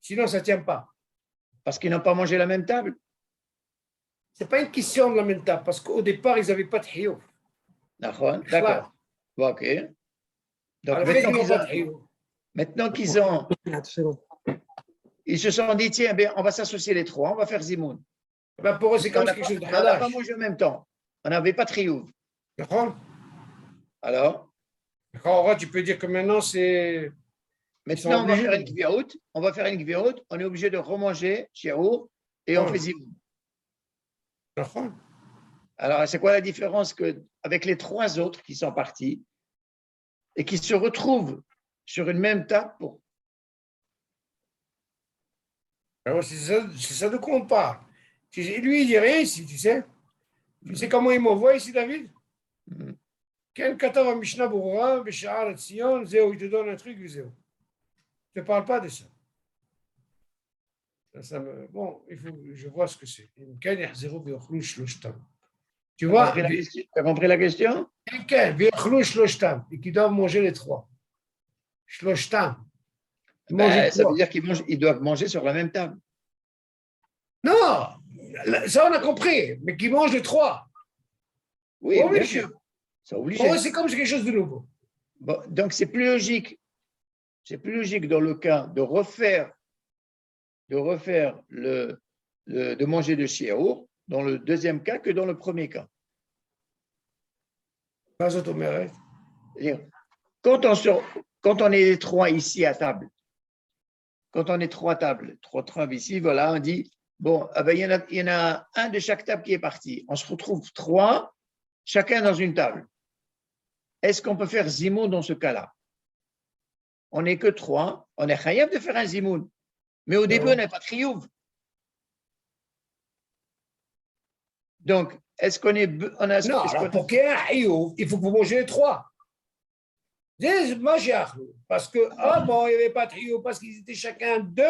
Sinon, ça ne tient pas. Parce qu'ils n'ont pas mangé la même table? Ce n'est pas une question de la même table, parce qu'au départ, ils n'avaient pas de hioub. D'accord. OK. Donc, maintenant qu'ils ont... Ils se sont dit, tiens, on va s'associer les 3, on va faire zimoun. Pour eux, c'est comme quelque chose de hadash. On n'a pas mangé en même temps. On n'avait pas de triouf. Alors? Tu peux dire que maintenant, c'est... Maintenant, on va faire une gviaout. On est obligé de remanger shiaour et on fait zimoun. Alors, c'est quoi la différence avec les 3 autres qui sont partis et qui se retrouvent sur une même table pour... C'est ça de quoi on parle. Lui, il dit rien ici, tu sais. Tu sais comment il m'envoie ici, David? Quel katava Mishnah Bourra, Béchar, Sion, Zéo, il te donne un truc, Zéo. Je ne te parle pas de ça. Bon, je vois ce que c'est. Tu vois? Tu as compris la question? Et qui doivent manger les 3. Ça veut dire qu'ils doivent manger sur la même table. Non, ça on a compris, mais qui mangent les 3. Oui, bien sûr. C'est obligé. Pour eux, c'est comme quelque chose de nouveau. Bon, donc, c'est plus logique. C'est plus logique dans le cas de refaire de manger de shiaour dans le deuxième cas que dans le premier cas. Quand on est les 3 ici à table, quand on est 3 tables ici, voilà, on dit, bon, il y en a un de chaque table qui est parti. On se retrouve 3, chacun dans une table. Est-ce qu'on peut faire zimoun dans ce cas-là? On n'est que 3, on est chayav de faire un zimoun. Mais au début, on n'a pas de chiyuv. Donc, est-ce qu'on est... Non, alors pour qu'il y ait un chiyuv, il faut que vous mangez les 3. Parce que, il n'y avait pas de chiyuv, parce qu'ils étaient chacun 2.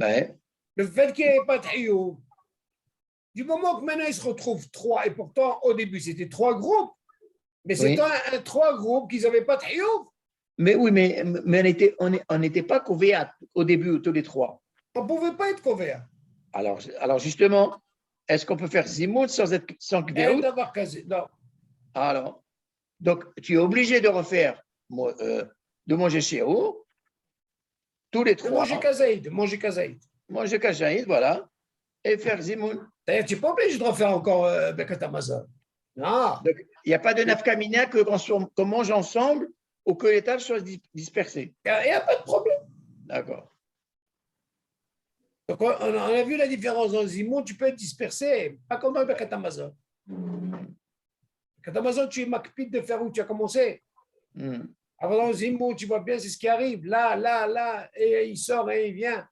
Ouais. Le fait qu'il n'y avait pas de chiyuv, Du moment que maintenant ils se retrouvent trois, et pourtant au début c'était trois groupes, mais c'était trois groupes qui n'avaient pas de Hiyuv. Mais oui, mais on n'était pas couverts au début, tous les trois. On ne pouvait pas être couverts. Alors justement, est-ce qu'on peut faire Zimoun sans Kvéout? D'avoir casé. Non. Alors, donc tu es obligé de refaire, de manger Shiur, tous les trois. De manger Kazaïd. Manger Kazaïd, voilà, et faire Zimoun. D'ailleurs, tu n'es pas obligé de refaire encore Birkat Hamazon. Non. Donc, il n'y a pas de nafkamina qu'on mange ensemble ou que les tables soient dispersées. Il n'y a pas de problème. D'accord. Donc, on a vu la différence dans le Zimoun, tu peux être dispersé, pas comme dans le Birkat Hamazon. Birkat Hamazon, tu es makpid de faire où tu as commencé. Alors dans le Zimoun, tu vois bien, c'est ce qui arrive. Là, et il sort et il vient.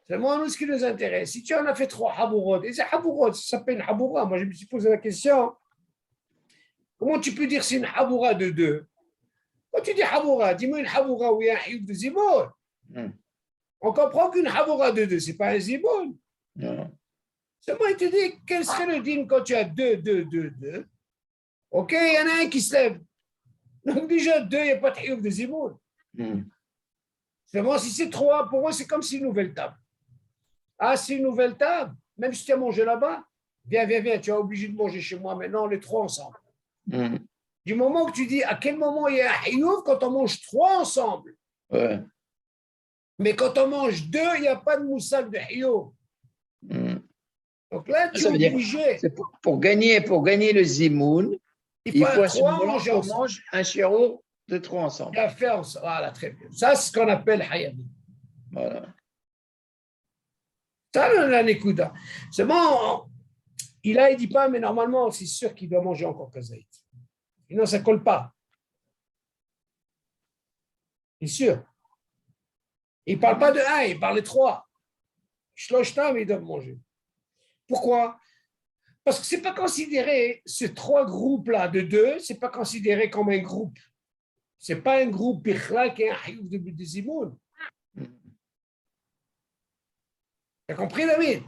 C'est moi, nous, ce qui nous intéresse. Si tu en as fait trois habourot, et c'est habourot, ça s'appelle une haboura. Moi, je me suis posé la question, comment tu peux dire c'est une haboura de deux? Quand tu dis haboura, dis-moi une haboura où il y a un hiyuv de zimoun. On comprend qu'une haboura de deux, ce n'est pas un zimoun. C'est moi, il te dit, quel serait le dîme quand tu as deux. Ok, il y en a un qui se lève. Donc déjà, deux, il n'y a pas de hiyuv de zimoun. C'est moi, si c'est trois, pour moi, c'est comme si une nouvelle table. Ah, c'est une nouvelle table. Même si tu as mangé là-bas, viens, tu es obligé de manger chez moi maintenant, les trois ensemble. Du moment que tu dis à quel moment il y a un hiyuv quand on mange trois ensemble. Ouais. Mais quand on mange deux, il n'y a pas de moussak de hiyuv. Donc là, tu es obligé. C'est pour gagner le zimoun, il faut à ce moment manger qu'on mange un shiur de trois ensemble. Voilà, très bien. Ça, c'est ce qu'on appelle hayami. Voilà. Ça, la nekuda. C'est bon, il ne dit pas, mais normalement, c'est sûr qu'il doit manger encore kazaït. Sinon, ça ne colle pas. C'est sûr. Il ne parle pas de un, il parle de trois. Shloshtam, ils doivent manger. Pourquoi? Parce que ce n'est pas considéré, ces trois groupes-là de deux, ce n'est pas considéré comme un groupe. Ce n'est pas un groupe bichla qui est un hiyuv de zimoun. Tu as compris, David?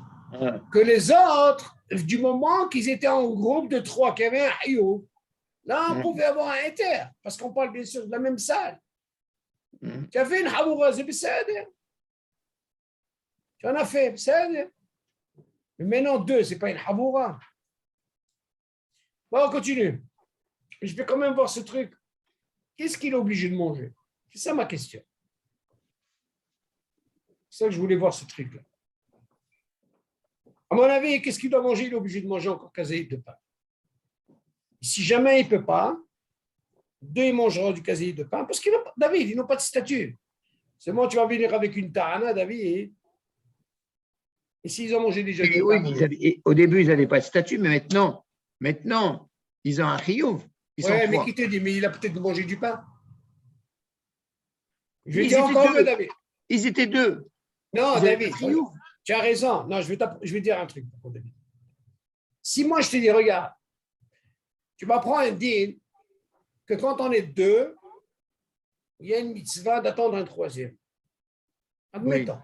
Que les autres, du moment qu'ils étaient en groupe de trois, qui avaient un hiyuv, là, on pouvait avoir un inter, parce qu'on parle bien sûr de la même salle. Tu as fait une haboura, c'est b'sader. Tu en as fait, b'sader. Mais maintenant, deux, ce n'est pas une haboura. Bon, on continue. Je vais quand même voir ce truc. Qu'est-ce qu'il est obligé de manger? C'est ça ma question. C'est ça que je voulais voir ce truc-là. À mon avis, qu'est-ce qu'il doit manger? Il est obligé de manger encore kazaïd de pain. Si jamais il ne peut pas, deux, ils mangeront du kazaïd de pain, parce qu'ils n'ont pas, David, ils n'ont pas de statut. C'est moi, tu vas venir avec une tarana, David. Et s'ils ont mangé déjà du oui, pain, au début, ils n'avaient pas de statut, mais maintenant, ils ont un hiyuv. Oui, mais qui te dit? Mais il a peut-être mangé du pain. Je vais Ils dire étaient encore deux. mieux, David. Ils étaient deux. Non, Ils David, tu as raison. Non, je vais dire un truc pour David. Si moi, je te dis, regarde, tu m'apprends un deal que quand on est deux, il y a une mitzvah d'attendre un troisième. Admettons.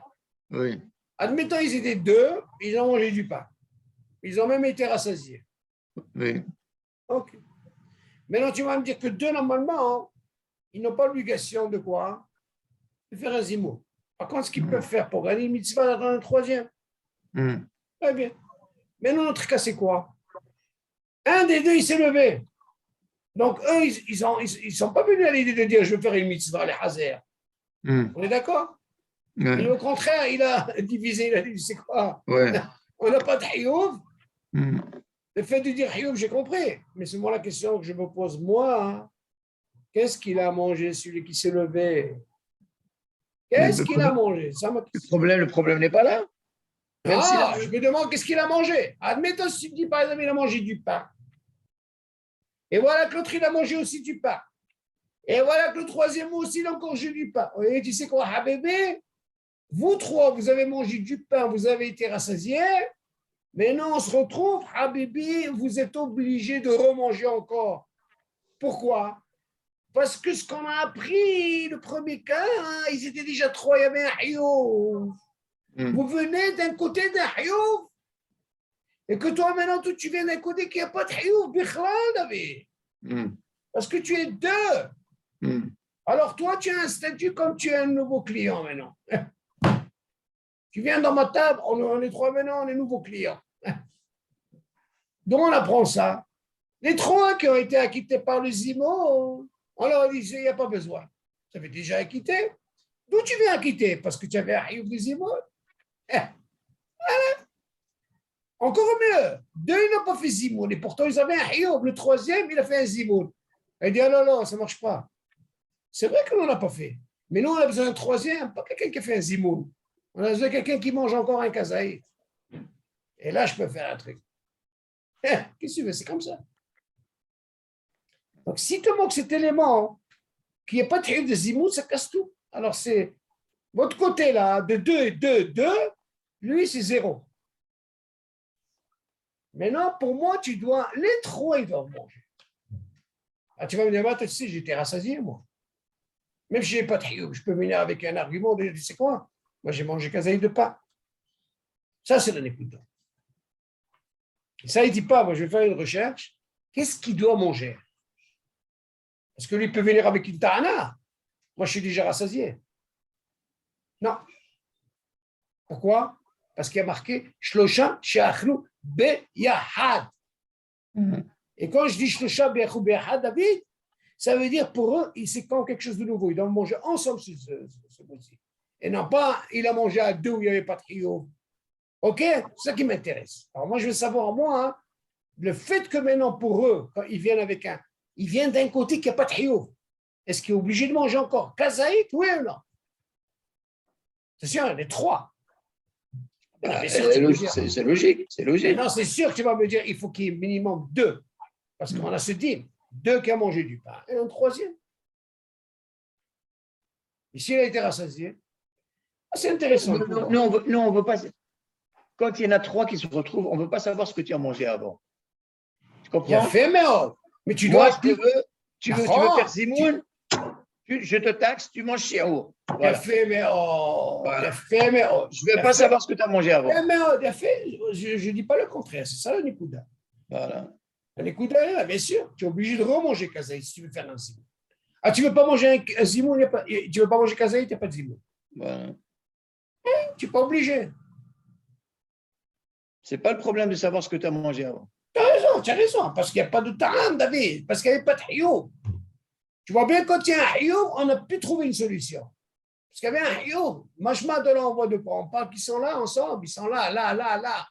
Oui. Admettons, ils étaient deux, ils ont mangé du pain. Ils ont même été rassasiés. Oui. OK. Maintenant, tu vas me dire que deux, normalement, ils n'ont pas l'obligation de quoi? De faire un zimoun. Par contre, ce qu'ils peuvent faire pour gagner une mitzvah d'attendre un troisième. Très bien. Maintenant, notre cas, c'est quoi? Un des deux, il s'est levé. Donc, eux, ils ne sont pas venus à l'idée de dire je vais faire une mitzvah, les hazer. On est d'accord? Et au contraire, il a divisé, il a dit c'est quoi? On n'a pas de hiyuv. Le fait de dire hiyuv, j'ai compris. Mais c'est moi la question que je me pose, moi. Hein. Qu'est-ce qu'il a mangé, celui qui s'est levé? Qu'est-ce qu'il a mangé? Ça, le problème n'est pas là. Je me demande qu'est-ce qu'il a mangé. Admettons, si tu dis par exemple, il a mangé du pain. Et voilà que l'autre, il a mangé aussi du pain. Et voilà que le troisième aussi, il a encore mangé du pain. Et tu sais quoi, Habébé? Vous trois, vous avez mangé du pain, vous avez été rassasiés. Maintenant, on se retrouve, Habibi, vous êtes obligé de remanger encore. Pourquoi? Parce que ce qu'on a appris, le premier cas, hein, ils étaient déjà trois, il y avait un hiyuv. Vous venez d'un côté d'un hiyuv. Et que toi, maintenant, tu viens d'un côté qu'il n'y a pas de Hioub, Bichlal, David. Parce que tu es deux. Alors, toi, tu as un statut comme tu es un nouveau client maintenant. Tu viens dans ma table, on est trois maintenant, on est nouveaux clients. Donc, on apprend ça. Les trois qui ont été acquittés par le Zimo, on leur dit, il n'y a pas besoin. Tu avais déjà acquitté. D'où tu viens acquitter? Parce que tu avais un Hioub de Zimo. Encore mieux. Deux, ils n'ont pas fait Zimoun. Et pourtant, ils avaient un Hioub. Le troisième, il a fait un Zimoun. Il dit, oh non, non, ça ne marche pas. C'est vrai que l'on n'a pas fait. Mais nous, on a besoin d'un troisième, pas quelqu'un qui a fait un Zimoun. On a besoin de quelqu'un qui mange encore un kazaï. Et là, je peux faire un truc. Qu'est-ce que tu veux? C'est comme ça. Donc, si tu manques cet élément, qu'il n'y a pas de Hioub de Zimoun, ça casse tout. Alors, c'est votre côté là, de 2 et 2, 2, lui, c'est 0. Maintenant, pour moi, tu dois, les trois, ils doivent manger. Ah, tu vas me dire, toi, tu sais, j'étais rassasié, moi. Même si je n'ai pas de hioub, je peux venir avec un argument, tu sais quoi? Moi, j'ai mangé kazaï de pain. Ça, c'est le Nekuda. Ça, il ne dit pas, moi, je vais faire une recherche. Qu'est-ce qu'il doit manger? Parce que lui peut venir avec une ta'ana. Moi, je suis déjà rassasié. Non. Pourquoi? Parce qu'il y a marqué Shlosha she'achlu beyahad. Et quand je dis Shlosha be'achlu beyahad, David, ça veut dire pour eux, c'est quand quelque chose de nouveau. Ils doivent manger ensemble ce mois-ci. Et non pas, il a mangé à deux où il n'y avait pas de trio. OK? C'est ça qui m'intéresse. Alors moi, je veux savoir, moi, hein, le fait que maintenant, pour eux, quand ils viennent avec ils viennent d'un côté qui n'a pas de trio. Est-ce qu'il est obligé de manger encore kazaït, oui ou non? C'est sûr, les trois. C'est logique, c'est logique. Non, c'est sûr que tu vas me dire il faut qu'il y ait minimum deux. Parce qu'on a ce dîme, deux qui ont mangé du pain et un troisième. Ici, il a été rassasié. C'est intéressant. Non, on veut pas. Quand il y en a trois qui se retrouvent, on ne veut pas savoir ce que tu as mangé avant. Tu comprends? Il a fait, mais tu Moi, dois. Tu veux faire Zimoun, je te taxe, tu manges chiao. Il a fait, mais Voilà. Il a fait, mais je ne veux pas savoir ce que tu as mangé avant. Il a fait, je ne dis pas le contraire, c'est ça le Nikuda. Voilà. Le Nikuda, bien sûr, tu es obligé de remanger kazaï si tu veux faire un Zimoun. Ah, tu ne veux pas manger un Zimoun, tu ne veux pas manger kazaï, il n'y a pas de Zimoun. Voilà. Tu n'es pas obligé. Ce n'est pas le problème de savoir ce que tu as mangé avant. Tu as raison, parce qu'il n'y a pas de ta'am, David, parce qu'il n'y avait pas de hioub. Tu vois bien, quand il y a un hioub, on n'a plus trouvé une solution. Parce qu'il y avait un hioub. Machma de l'envoi de quoi? On parle qu'ils sont là ensemble, ils sont là.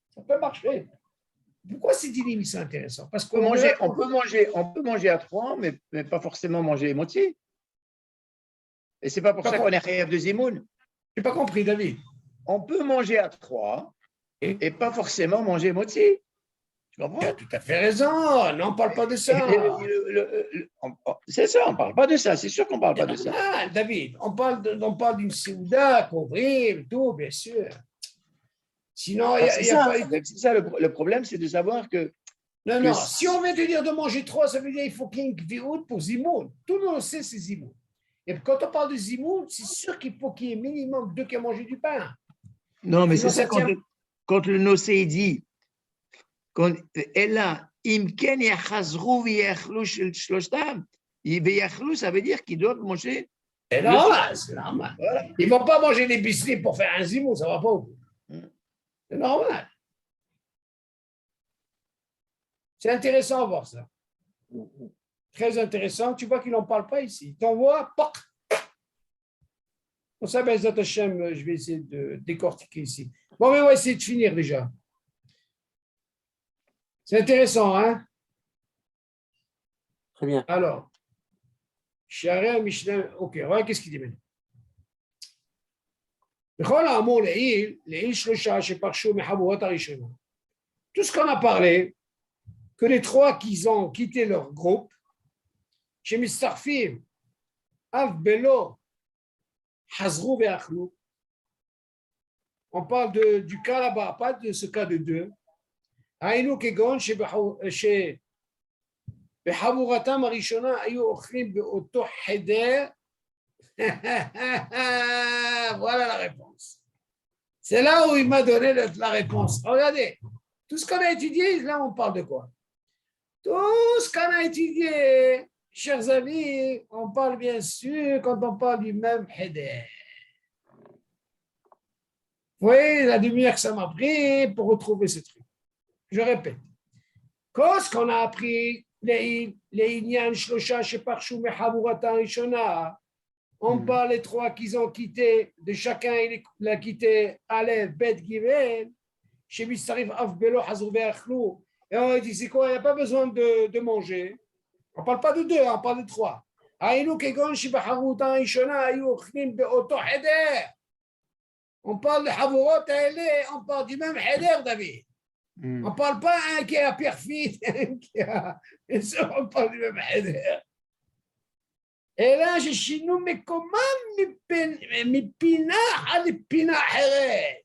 Ça peut marcher. Pourquoi ces dîners sont intéressants? Parce qu'on on peut manger à trois, mais pas forcément manger moitié. Et ce n'est pas pour ça qu'on est rêve de Zimoun. Je n'ai pas compris, David. On peut manger à trois et pas forcément manger moitié. Tu comprends? Tu as tout à fait raison. Non, on ne parle pas de ça. C'est ça, on ne parle pas de ça. C'est sûr qu'on ne parle pas de ça. Ah, David, on parle d'une souda, couvrir, tout, bien sûr. Sinon, il y a pas. C'est ça le problème, c'est de savoir que. Non, si on veut te dire de manger trois, ça veut dire qu'il faut qu'il y ait une gviout pour Zimoun. Tout le monde sait c'est Zimoun. Et quand on parle de Zimoun, c'est sûr qu'il faut qu'il y ait minimum deux qui ont mangé du pain. Non, mais c'est ça quand le Nosé dit. Ella, imken yachazrou v'yachlu shloshtam, v'yachlu, ça veut dire qu'ils doivent manger. C'est normal, c'est normal. Voilà. Ils ne vont pas manger des biscuits pour faire un zimoun, ça ne va pas au bout. C'est normal. C'est intéressant à voir ça. Très intéressant. Tu vois qu'ils n'en parlent pas ici. Ils t'envoient, poc. Pour ça, Bezat Hashem, je vais essayer de décortiquer ici. Bon, mais on va essayer de finir déjà. C'est intéressant, hein? Très bien. Alors, Shara Mishnah, ok, voilà qu'est-ce qu'il dit maintenant. Tout ce qu'on a parlé, que les trois qui ont quitté leur groupe, chez Mistarfim, Av Belo, Hazrou Ve'achlu, on parle du cas là-bas, pas de ce cas de deux. היינו כגון שבחבורתם הראשונה היו אוכלים באותו חדר. Voilà la réponse. C'est là où il m'a donné la réponse. Regardez, Tout ce qu'on a étudié, là, on parle de quoi? Tout ce qu'on a étudié, chers amis, on parle bien sûr quand on parle du même Heder. Vous voyez la demi-heure que ça m'a pris pour retrouver ce truc. Je répète. Quand ce qu'on a appris, les Inyan Shlosha Sheparshu Mehavurata Rishona, on parle les trois qu'ils ont quitté, de chacun il a quitté Aleph, Bet, Gimel, chez Mistarif Afbelo Hazouve Achlou. Et on dit, c'est quoi, il n'y a pas besoin de manger. On ne parle pas de deux, on parle de trois. Aïnou Kegon Shepahavuta Rishona, Aïnou Khnim Beoto Heder. On parle de Havurot, on parle du même Heder, David. On ne parle pas un qui a perfide, un qui a. On parle du même Heder. Et là, j'ai chez nous, mais comment Mipina à l'Ipina Heder.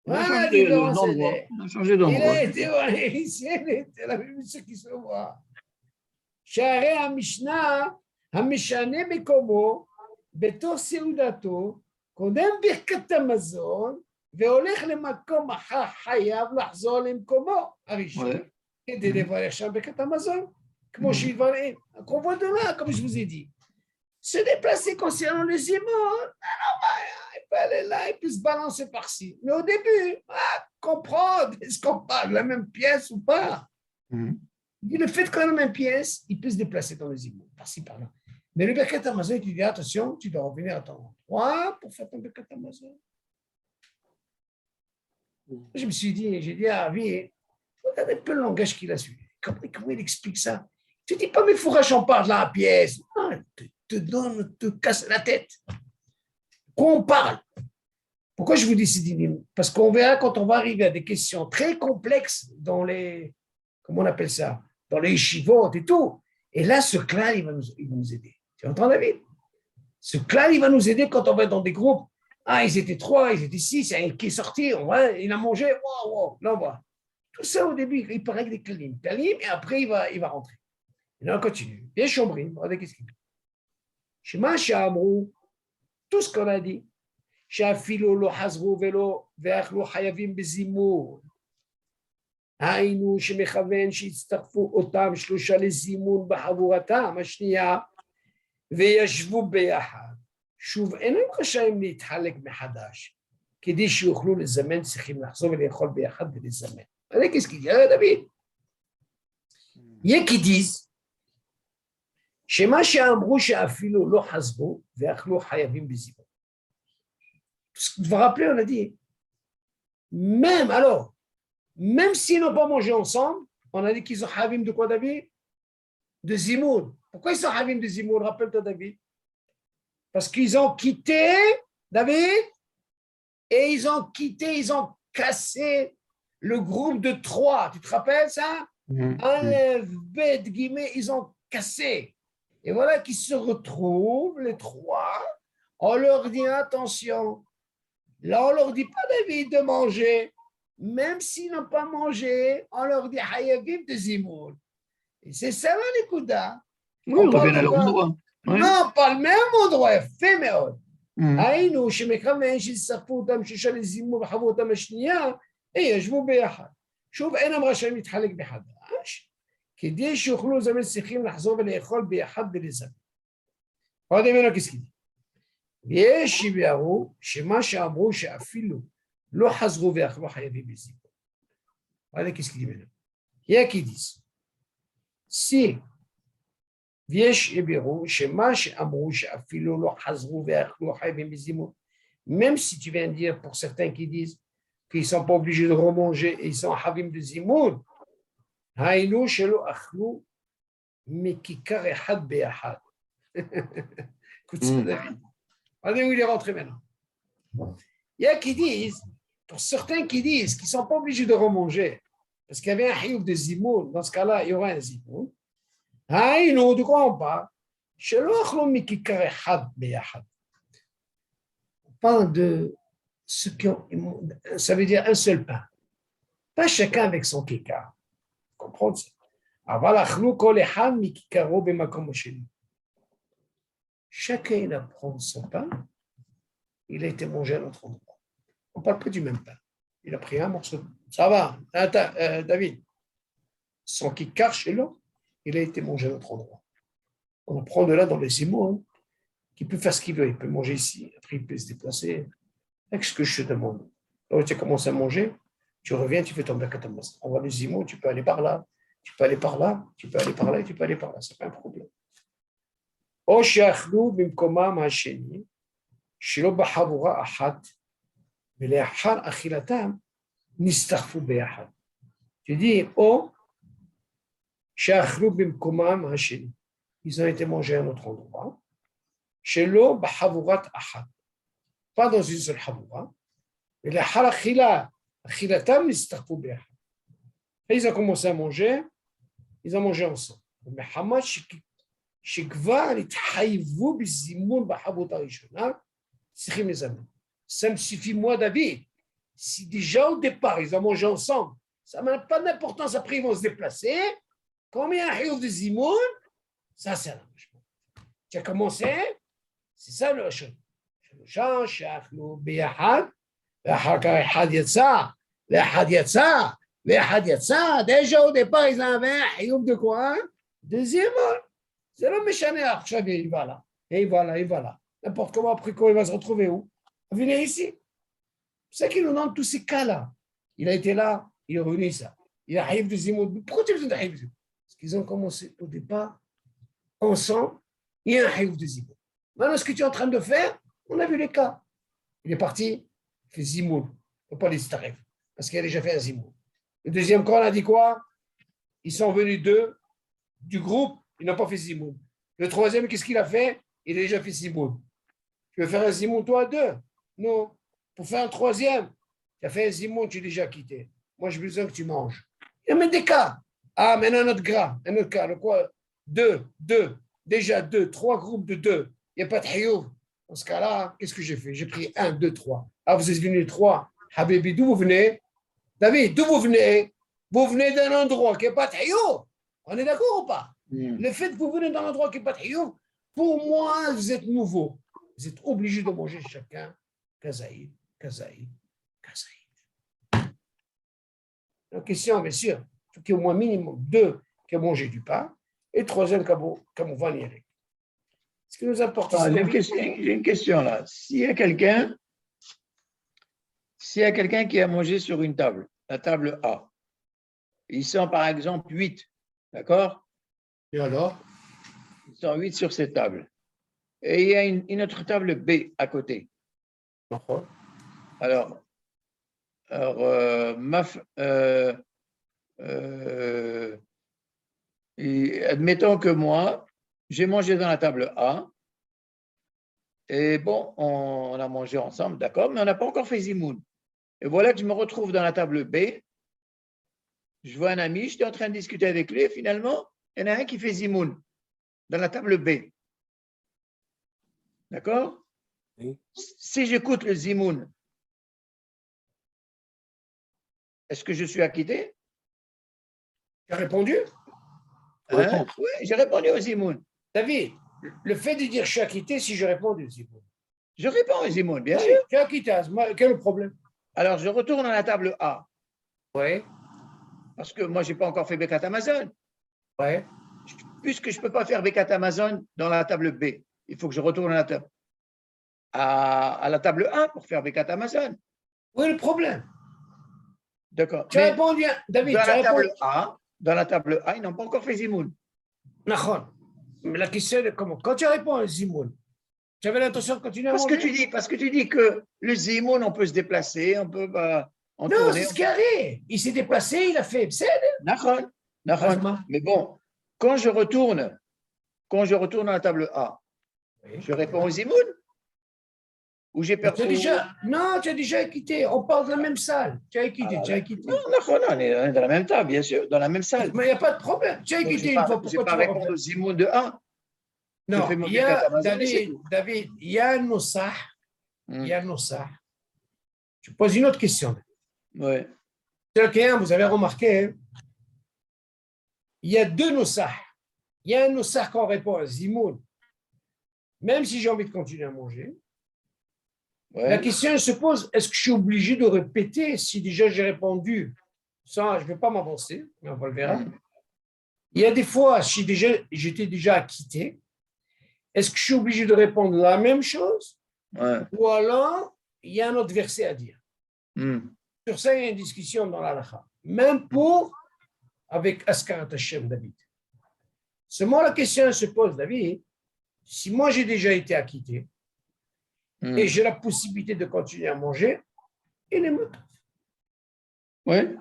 Voilà la différence. On a changé d'endroit. Il a été ici, il était la même chose qui se voit. Charé à Mishnah, à Mishane Mekomo, Betor Seudato, קודם ברכת המזון, והולך למקום אחר חייב לחזור למקומו הראשון, כדי לברך שם ברכת המזון, כמו שהתברר, qu'on voit de là, comme je vous ai dit. Se déplacer concernant les immondes, il peut aller là, il peut se balancer par-ci. Mais au début, comprendre, est-ce qu'on parle de la même pièce ou pas? Le fait qu'on a la même pièce, il peut se déplacer dans les immondes, par-ci, par-là. Mais le Birkat Hamazon, tu dis attention, tu dois revenir à ton endroit pour faire ton Birkat Hamazon. Je me suis dit, j'ai dit à Avi, regarde un peu le langage qu'il a suivi. Comment il explique ça? Tu ne dis pas, mais il faut on parle de la pièce. Non, te casse la tête. Quoi on parle? Pourquoi je vous dis Sidinim? Parce qu'on verra quand on va arriver à des questions très complexes dans les, comment on appelle ça? Dans les yeshivot et tout. Et là, ce clan, il va nous aider. Tu entends, David? Ce clan, il va nous aider quand on va dans des groupes. Ah, ils étaient 3, ils étaient 6, il y a un qui est sorti, il a mangé, wow, là, on voit. Tout ça, au début, il paraît que des klalim, et après, il va rentrer. Et là, on continue. Bien chambrim, regardez qu'est-ce qu'il dit. Shema Shamrou, tout ce qu'on a dit. Shafilo lo hazrou velo, ve'achlo hayavim bezimour. היינו שמכוון שיצטרפו אותם שלושה לזימון בחבורתם השנייה וישבו ביחד. שוב, אינם רשאים להתחלק מחדש. כדי שיוכלו לזמן, צריכים לחזור ולאכול ביחד ולזמן. אז qu'est-ce qu'il dit, David? Il y a qui disent שמה שאמרו שאפילו לא חזרו ואכלו חייבים בזימון. Vous vous rappelez, on a dit, même alors, même s'ils n'ont pas mangé ensemble, on a dit qu'ils sont havim de quoi, David? De Zimoun. Pourquoi ils sont havim de Zimoun? Rappelle-toi, David. Parce qu'ils ont quitté, David, et ils ont cassé le groupe de 3. Tu te rappelles ça? Aleph, Bet, Guillemets, ils ont cassé. Et voilà qu'ils se retrouvent, les 3. On leur dit attention. Là, on leur dit pas, David, de manger. Même s'ils n'ont pas mangé, on leur dit Hayavim de Zimoun. Et c'est ça les Kouda. Oui, on revient à l'endroit. Non, pas le même endroit. Fait מאוד. היינו שמכוון שיצטרפו אותם שישה לזימון וחבורתם השנייה, ישבו ביחד. שוב, אינם רשאים להתחלק מחדש, כדי שיוכלו לזמן צריכים לחזור ולאכול ביחד ולזמן. עוד ממנו כסקידי. ויש שיביארו שמה שאמרו שאפילו לא חזרו ואכלו חייבים בזימון. Regardez qu'est-ce qu'il dit maintenant. Il y a qui disent, si ויש יביארו שמה שאמרו שאפילו לא חזרו ואכלו חייבים בזימון, même si tu viens de dire pour certains qui disent qu'ils ne sont pas obligés de remanger et ils sont חייבים בזימון, היינו שלא אכלו מכיכר אחד ביחד. Écoute ça, David. Regardez où il est rentré maintenant. Il y a qui disent, pour certains qui disent qu'ils ne sont pas obligés de remanger, parce qu'il y avait un hiouf de zimoun, dans ce cas-là, il y aura un zimoun. Haïnou, de quoi on parle? On parle de ce qui ont, ça veut dire un seul pain. Pas chacun avec son kikar. Vous comprenez ça? Chacun il apprend son pain, il a été mangé à notre endroit. On ne parle pas du même pain. Il a pris un morceau. Ça va, attends, David. Sans qu'il cache chez l'homme, il a été mangé à un autre endroit. On apprend de là dans les 6 mots, hein, qu'il peut faire ce qu'il veut. Il peut manger ici, après il peut se déplacer. C'est ce que je te demande. Là, tu commences à manger, tu reviens, tu fais ton Bekatamaz. On voit les 6 mots, tu peux aller par là, tu peux aller par là, tu peux aller par là, et tu peux aller par là. C'est pas un problème. או שאכלו במקומם השני, שלא בחבורה אחת, ולאחר אכילתם נסתחפו ביחד. Tu dis, או שאכלו במקומם השני. Ils ont été mangés à un autre endroit, שלא בחבורת אחת. Pas dans une seule חבורה, ולאחר אכילתם נסתחפו ביחד. Ils ont commencé à manger, ils ont mangé ensemble. Mais Hamad, שכבר התחייבו בזימון בחברות הראשונה, צריכים לזמן. Ça me suffit, moi, David. Si déjà au départ, ils ont mangé ensemble, ça n'a pas d'importance. Après, ils vont se déplacer. Combien il y a de zimoun? Ça, c'est l'arrangement. Tu as commencé? C'est ça le Hachon. שלושה שאכלו ביחד, ואחר כך אחד יצא, ואחד יצא, ואחד יצא. Déjà au départ, ils avaient un חיוב de quoi? De zimoun. C'est le méchané, il va là, et il va là, il va là. N'importe comment, après quoi, il va se retrouver où? Venez ici. C'est ça qui nous donne tous ces cas-là. Il a été là, il est revenu ça. Il a haïf de Zimoud. Pourquoi tu as besoin de haïf de Zimoud? Parce qu'ils ont commencé au départ, ensemble, il y a un haïf de Zimoud. Maintenant, ce que tu es en train de faire, on a vu les cas. Il est parti, il fait Zimoud. Il ne faut pas les tarifs, parce qu'il a déjà fait un Zimoud. Le deuxième cas, on a dit quoi? Ils sont venus deux du groupe. Il n'a pas fait Zimoun. Le troisième, qu'est-ce qu'il a fait? Il a déjà fait Zimoun. Tu veux faire un Zimoun, toi, à deux? Non. Pour faire un troisième, tu as fait un Zimoun, tu es déjà quitté. Moi, j'ai besoin que tu manges. Il y a même des cas. Ah, maintenant, un autre cas. Un autre cas. Le quoi? Deux. Déjà deux. 3 groupes de 2. Il n'y a pas de Hayoub. Dans ce cas-là, qu'est-ce que j'ai fait? J'ai pris 1, 2, 3. Ah, vous êtes venus 3. Habibi, d'où vous venez? David, d'où vous venez? Vous venez d'un endroit qui n'a pas de Hayoub. On est d'accord ou pas? Le fait que vous venez dans l'endroit qui n'est pas Taïoub, pour moi, vous êtes nouveau. Vous êtes obligé de manger chacun kazaïd. La question, bien sûr, il faut qu'il y ait au moins minimum 2 qui ont mangé du pain et le troisième qui a mangé. Ce qui nous apporte ici. J'ai une question là. S'il y a quelqu'un qui a mangé sur une table, la table A, ils sont par exemple 8, d'accord? Et alors? Ils sont 8 sur cette table. Et il y a une autre table B à côté. Pourquoi? Alors admettons que moi, j'ai mangé dans la table A. Et bon, on a mangé ensemble, d'accord, mais on n'a pas encore fait Zimoun. Et voilà que je me retrouve dans la table B. Je vois un ami, j'étais en train de discuter avec lui, et finalement, il y en a un qui fait Zimoun dans la table B. D'accord? Oui. Si j'écoute le Zimoun, est-ce que je suis acquitté? Tu as répondu? Hein? Oui, j'ai répondu au Zimoun. David, le fait de dire je suis acquitté, si je réponds au Zimoun. Je réponds au Zimoun, bien Oui, sûr. tu es acquitté. Quel est le problème? Alors, je retourne à la table A. Oui. Parce que moi, je n'ai pas encore fait Bekat Amazon. Oui. Puisque je ne peux pas faire Bekat Amazon dans la table B, il faut que je retourne à la table A pour faire Bekat Amazon. Où est le problème? D'accord. Tu as répondu, David, dans la table A, ils n'ont pas encore fait Zimoun. D'accord. Mais la question est comment? Quand tu réponds à Zimoun, tu avais l'intention de continuer à Parce manger? que tu dis que le Zimoun, on peut se déplacer, on peut en Non, tourner. c'est ce qui arrive. Il s'est déplacé, il a fait. D'accord. Mais bon, quand je retourne à la table A, Oui. je réponds au Zimoun. Ou j'ai perdu. Non, tu as déjà quitté. On parle de la même salle. Tu as quitté, tu as quitté. Non, on est dans la même table, bien sûr, dans la même salle. Mais il n'y a pas de problème. Tu as quitté une fois. Je ne vais pas répondre au Zimoun de A. Non, David, il y a un nosah. Il y a un nosah. Je pose une autre question. Oui. Vous avez remarqué, il y a 2 nosah. Il y a un nosah qu'on répond à Zimoun, même si j'ai envie de continuer à manger. La question se pose, est-ce que je suis obligé de répéter si déjà j'ai répondu? Ça, je ne vais pas m'avancer, mais on va le verra. Il y a des fois, si j'étais déjà acquitté, est-ce que je suis obligé de répondre la même chose? Ou alors, il y a un autre verset à dire. Sur ça, il y a une discussion dans l'Halakha. Même avec Askarat Hashem, David. Seulement, la question se pose, David, si moi j'ai déjà été acquitté et j'ai la possibilité de continuer à manger, il est mort. Oui.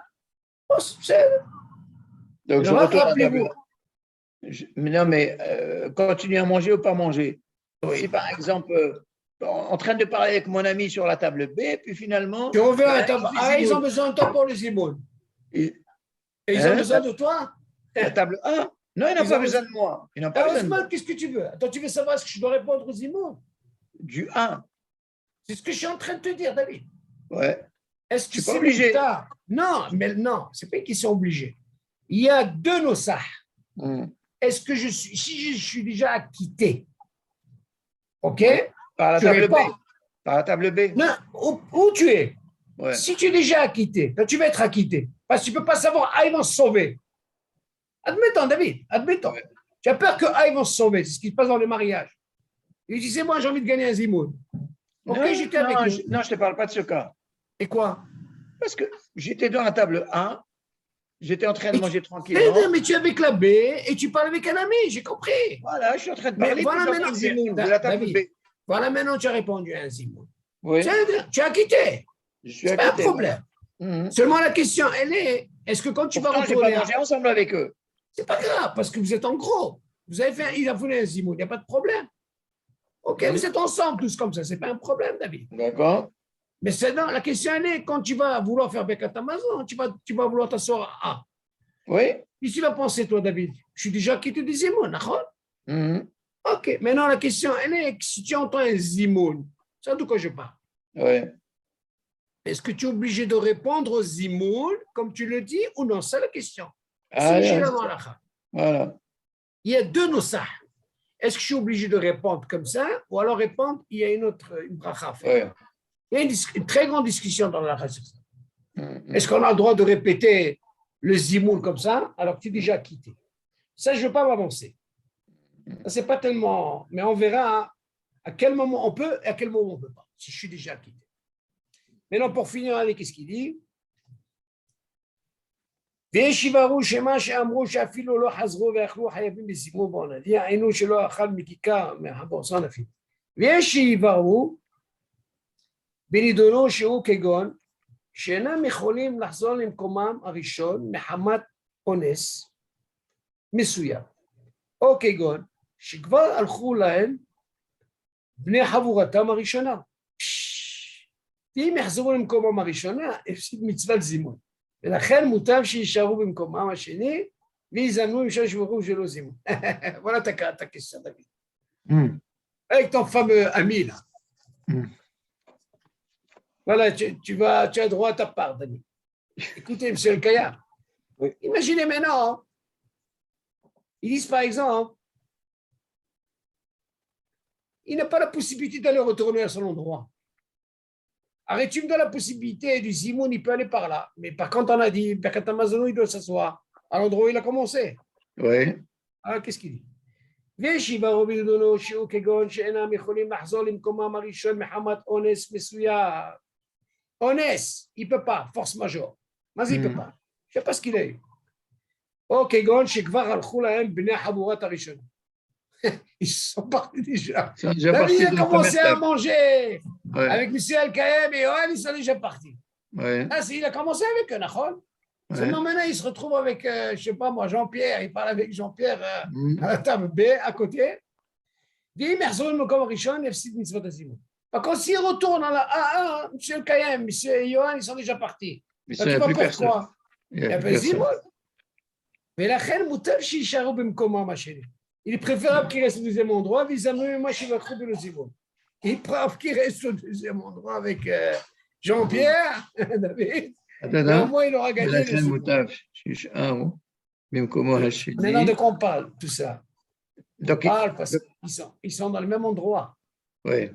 Donc, je retourne à table. Non, mais continuer à manger ou pas manger. Si, par exemple, en train de parler avec mon ami sur la table B, puis finalement… Tu reviens à la table A, ils ont besoin de toi pour les zimoun. Et ils ont besoin de toi? La table A? Non, ils n'ont pas besoin de moi. Ils n'ont pas besoin de moi. Qu'est-ce que tu veux? Attends, tu veux savoir ce que je dois répondre aux zimoun? Du A. C'est ce que je suis en train de te dire, David. Ouais. Est-ce que c'est obligé? Non, mais non, c'est pas qu'ils sont obligés. Il y a deux nosah. Est-ce que si je suis déjà acquitté, ok? Par la table B. Par la table B. Non, où tu es? Ouais. Si tu es déjà acquitté, tu vas être acquitté. Parce que tu ne peux pas savoir, ils vont se sauver. Admettons, David, admettons. Ouais. Tu as peur que ils vont se sauver. C'est ce qui se passe dans les mariages. Il dit, c'est moi, j'ai envie de gagner un zimoun. Ok, j'étais avec eux. Non, je ne te parle pas de ce cas. Et quoi? Parce que j'étais dans la table A, j'étais en train de manger tranquillement. Mais tu es avec la B et tu parles avec un ami, j'ai compris. Voilà, je suis en train de parler de la table B. Voilà, maintenant tu as répondu à un zimoun. Oui. Tu as quitté. C'est pas un problème. Seulement la question, elle est-ce que quand tu vas retourner… Je vais manger ensemble avec eux. C'est pas grave, parce que vous êtes en gros. Vous avez fait, il a voulu un zimoun, il n'y a pas de problème. Ok, vous êtes ensemble tous comme ça, c'est pas un problème, David. D'accord. Mais la question est, quand tu vas vouloir faire Birkat Hamazon, tu vas vouloir t'asseoir à A. Oui. Qu'est-ce que tu vas penser, toi, David? Je suis déjà quitté des zimoun, d'accord? Ok, maintenant la question, elle est, si tu entends un zimoun, c'est de quoi je parle. Oui. Est-ce que tu es obligé de répondre aux zimoun, comme tu le dis, ou non? C'est la question. Voilà. Il y a deux nosah. Est-ce que je suis obligé de répondre comme ça, ou alors répondre, il y a une bracha à faire. Il y a une très grande discussion dans la race sur ça. Est-ce qu'on a le droit de répéter le zimoun comme ça, alors que tu es déjà quitté? Ça, je ne veux pas m'avancer. Ça, c'est pas tellement… Mais on verra à quel moment on peut et à quel moment on ne peut pas, si je suis déjà quitté. Maintenant, pour finir, allez, qu'est-ce qu'il dit? וישיברו שמה שאמרו שאפילו לא חזרו ואכלו חייבים בסימון בעונתי, היינו שלא אכל מכיכר מהבורסן אפילו. וישיברו בנידונו שהוא כגון שאינם יכולים לחזור למקומם הראשון מחמת אונס מסוים, או כגון שכבר הלכו להם בני חבורתם הראשונה. ואם יחזרו למקומם הראשונה, הפסיד מצוות זימון. ולכן מוטב שישארו במקומם השני, ויזמנו משום שברו שלא זימון. Voilà ta question, David. Avec ton fameux ami, là. Voilà, tu as droit à ta part, David. Écoutez, monsieur le Kaya, imaginez maintenant, ils disent par exemple, il n'a pas la possibilité d'aller retourner à son endroit. Arrête, tu me donnes la possibilité du zimoun, il peut aller par là. Mais par contre, on a dit, Birkat Hamazon, il doit s'asseoir à l'endroit où il a commencé. Oui. Alors, qu'est-ce qu'il dit? וישיברו בנידונו שהוא כגון שאינם יכולים לחזור למקומם הראשון מחמת אונס מסוים. אונס, il ne peut pas, force majeure. מה זה il ne peut pas? Je ne sais pas ce qu'il a eu. או כגון שכבר הלכו להם בני חבורת הראשון. Ils sont partis déjà. Il a commencé à manger avec M. Al-Kaem et Yohan, ils sont déjà partis. Il a commencé avec eux, d'accord? Seulement maintenant, il se retrouve avec, je ne sais pas moi, Jean-Pierre. Il parle avec Jean-Pierre à la table B, à côté. Par contre, s'il retourne à la A1, M. Al-Kaem, M. Yohan, ils sont déjà partis. Tu vas faire quoi? Il y a pas Zimoun. Mais la reine Moutal, Shisharu Bimkoma, ma chérie. Il est préférable qu'il reste au deuxième endroit, vis-à-vis moi, je vais trouver le zimoun. Il est préférable qu'il reste au deuxième endroit avec Jean-Pierre, David. Au moins, il aura gagné le zimoun. Maintenant, de quoi on parle, tout ça? On parle parce qu'ils sont dans le même endroit. Oui.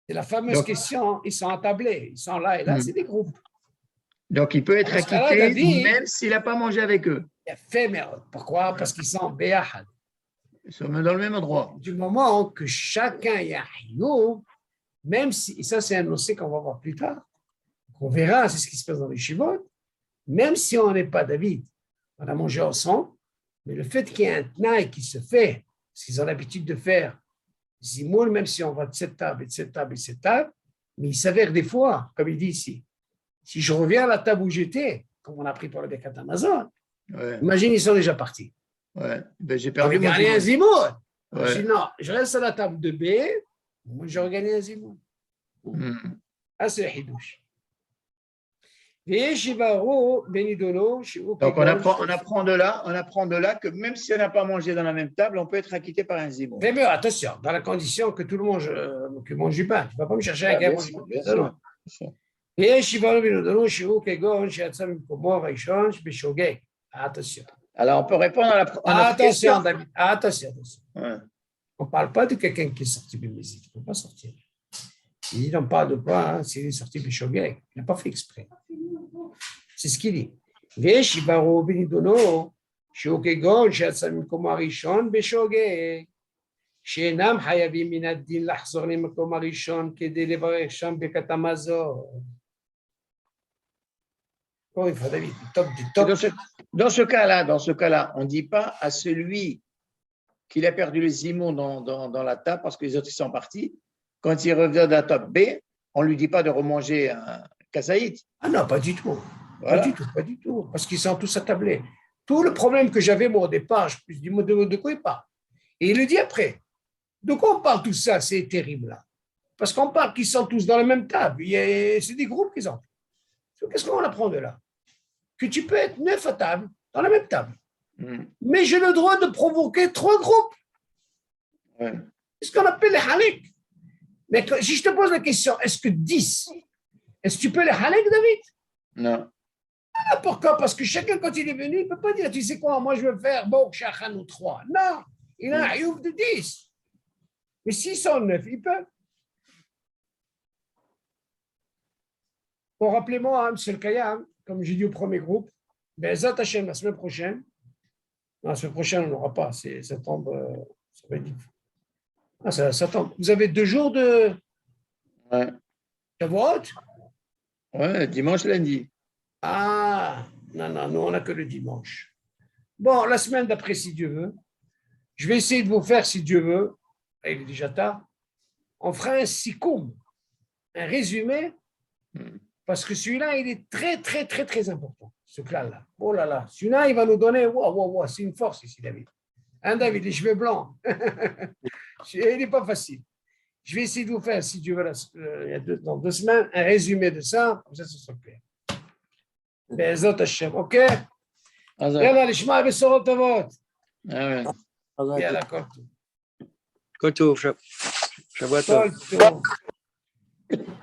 C'est la fameuse Donc- question, ils sont attablés, ils sont là et là, Hmm. c'est des groupes. Donc, il peut être Dans ce cas-là, acquitté David- même s'il n'a pas mangé avec eux. Éphémère. Pourquoi? Parce qu'ils sont béahad. Ils sont dans le même endroit. Du moment que chacun y a Hiyuv, même si, et ça c'est un dossier qu'on va voir plus tard, qu'on verra, c'est ce qui se passe dans les Shivot, même si on n'est pas David, on a mangé ensemble, mais le fait qu'il y ait un tnaï qui se fait, parce qu'ils ont l'habitude de faire Zimoul, même si on va de cette table et de cette table et de cette table, mais il s'avère des fois, comme il dit ici, si je reviens à la table où j'étais, comme on a pris pour le Birkat Amazon, Ouais, imagine, ils sont déjà partis. ouais. Ben, j'ai On perdu a mon gagné un Zimoun. Zimoul. Ouais. Je dis non, je reste à la table de B, moi j'aurais gagné un Zimoul. Hmm. Ah, c'est le Hidouche. Donc Donc, on apprend de là que même si on n'a pas mangé dans la même table, on peut être acquitté par un Zimoun. Mais mieux, attention, dans la condition que tout le monde mange du pain. Tu ne vas pas me chercher un gars Bien manger sûr, du bien pain. sûr, Non. bien sûr. Attention. Alors, on peut répondre à notre Attention, question. David. Attention. Ouais. On ne parle pas de quelqu'un qui est sorti de musique. Il ne peut pas sortir. Il n'en parle de quoi hein, s'il est sorti de Shogeg. Il n'a pas fait exprès. C'est ce qu'il dit. וישיברו בנידונו שהוא כגון שיצא ממקומו הראשון בשוגג, שאינם חייבים מן הדין לחזור למקום הראשון כדי לברך שם ברכת המזון. Encore une fois, David, du top du top. Dans ce cas-là, on ne dit pas à celui qu'il a perdu le Zimoun dans la table parce que les autres ils sont partis. Quand il revient de la table B, on ne lui dit pas de remanger un kasaït. Ah non, pas du tout. Voilà. Pas du tout. Parce qu'ils sont tous attablés. Tout le problème que j'avais moi au départ, je me dis de quoi il parle. Et il le dit après. De quoi on parle tout ça, c'est terrible là. Parce qu'on parle qu'ils sont tous dans la même table. C'est des groupes qu'ils ont. Qu'est-ce qu'on apprend de là? Que tu peux être 9 à table, dans la même table. Mais j'ai le droit de provoquer 3 groupes. Ouais. C'est ce qu'on appelle les halik. Mais si je te pose la question, est-ce que 10, est-ce que tu peux les halik, David? Non. Ah, pourquoi? Parce que chacun, quand il est venu, il ne peut pas dire, tu sais quoi, moi je veux faire, bon, chacun ou 3. Non, il a un ayouf de 10. Mais s'ils sont 9, ils peuvent. Bon, rappelez-moi, M. le Kayam, comme j'ai dit au premier groupe, ben, Zat Hashem, la semaine prochaine, non, la semaine prochaine, on n'aura pas, ça tombe, ça va être difficile. Ah, ça tombe. Vous avez 2 jours de Ouais. Shavuot? Ouais, dimanche, lundi. Ah, non, nous, on n'a que le dimanche. Bon, la semaine d'après, si Dieu veut, je vais essayer de vous faire, si Dieu veut, il est déjà tard, on fera un sikoum, un résumé, parce que celui-là, il est très, très, très, très important, ce plan-là. Oh là là, celui-là, il va nous donner, wow, c'est une force ici, David. Hein, David, les cheveux blancs. Il n'est pas facile. Je vais essayer de vous faire, si Dieu veut, dans 2 semaines, un résumé de ça, comme ça sera clair. בעזרת השם, אוקיי? יאללה, נשמע בשורות טובות. יאללה, כל טוב. כל טוב, שבוע טוב. כל טוב.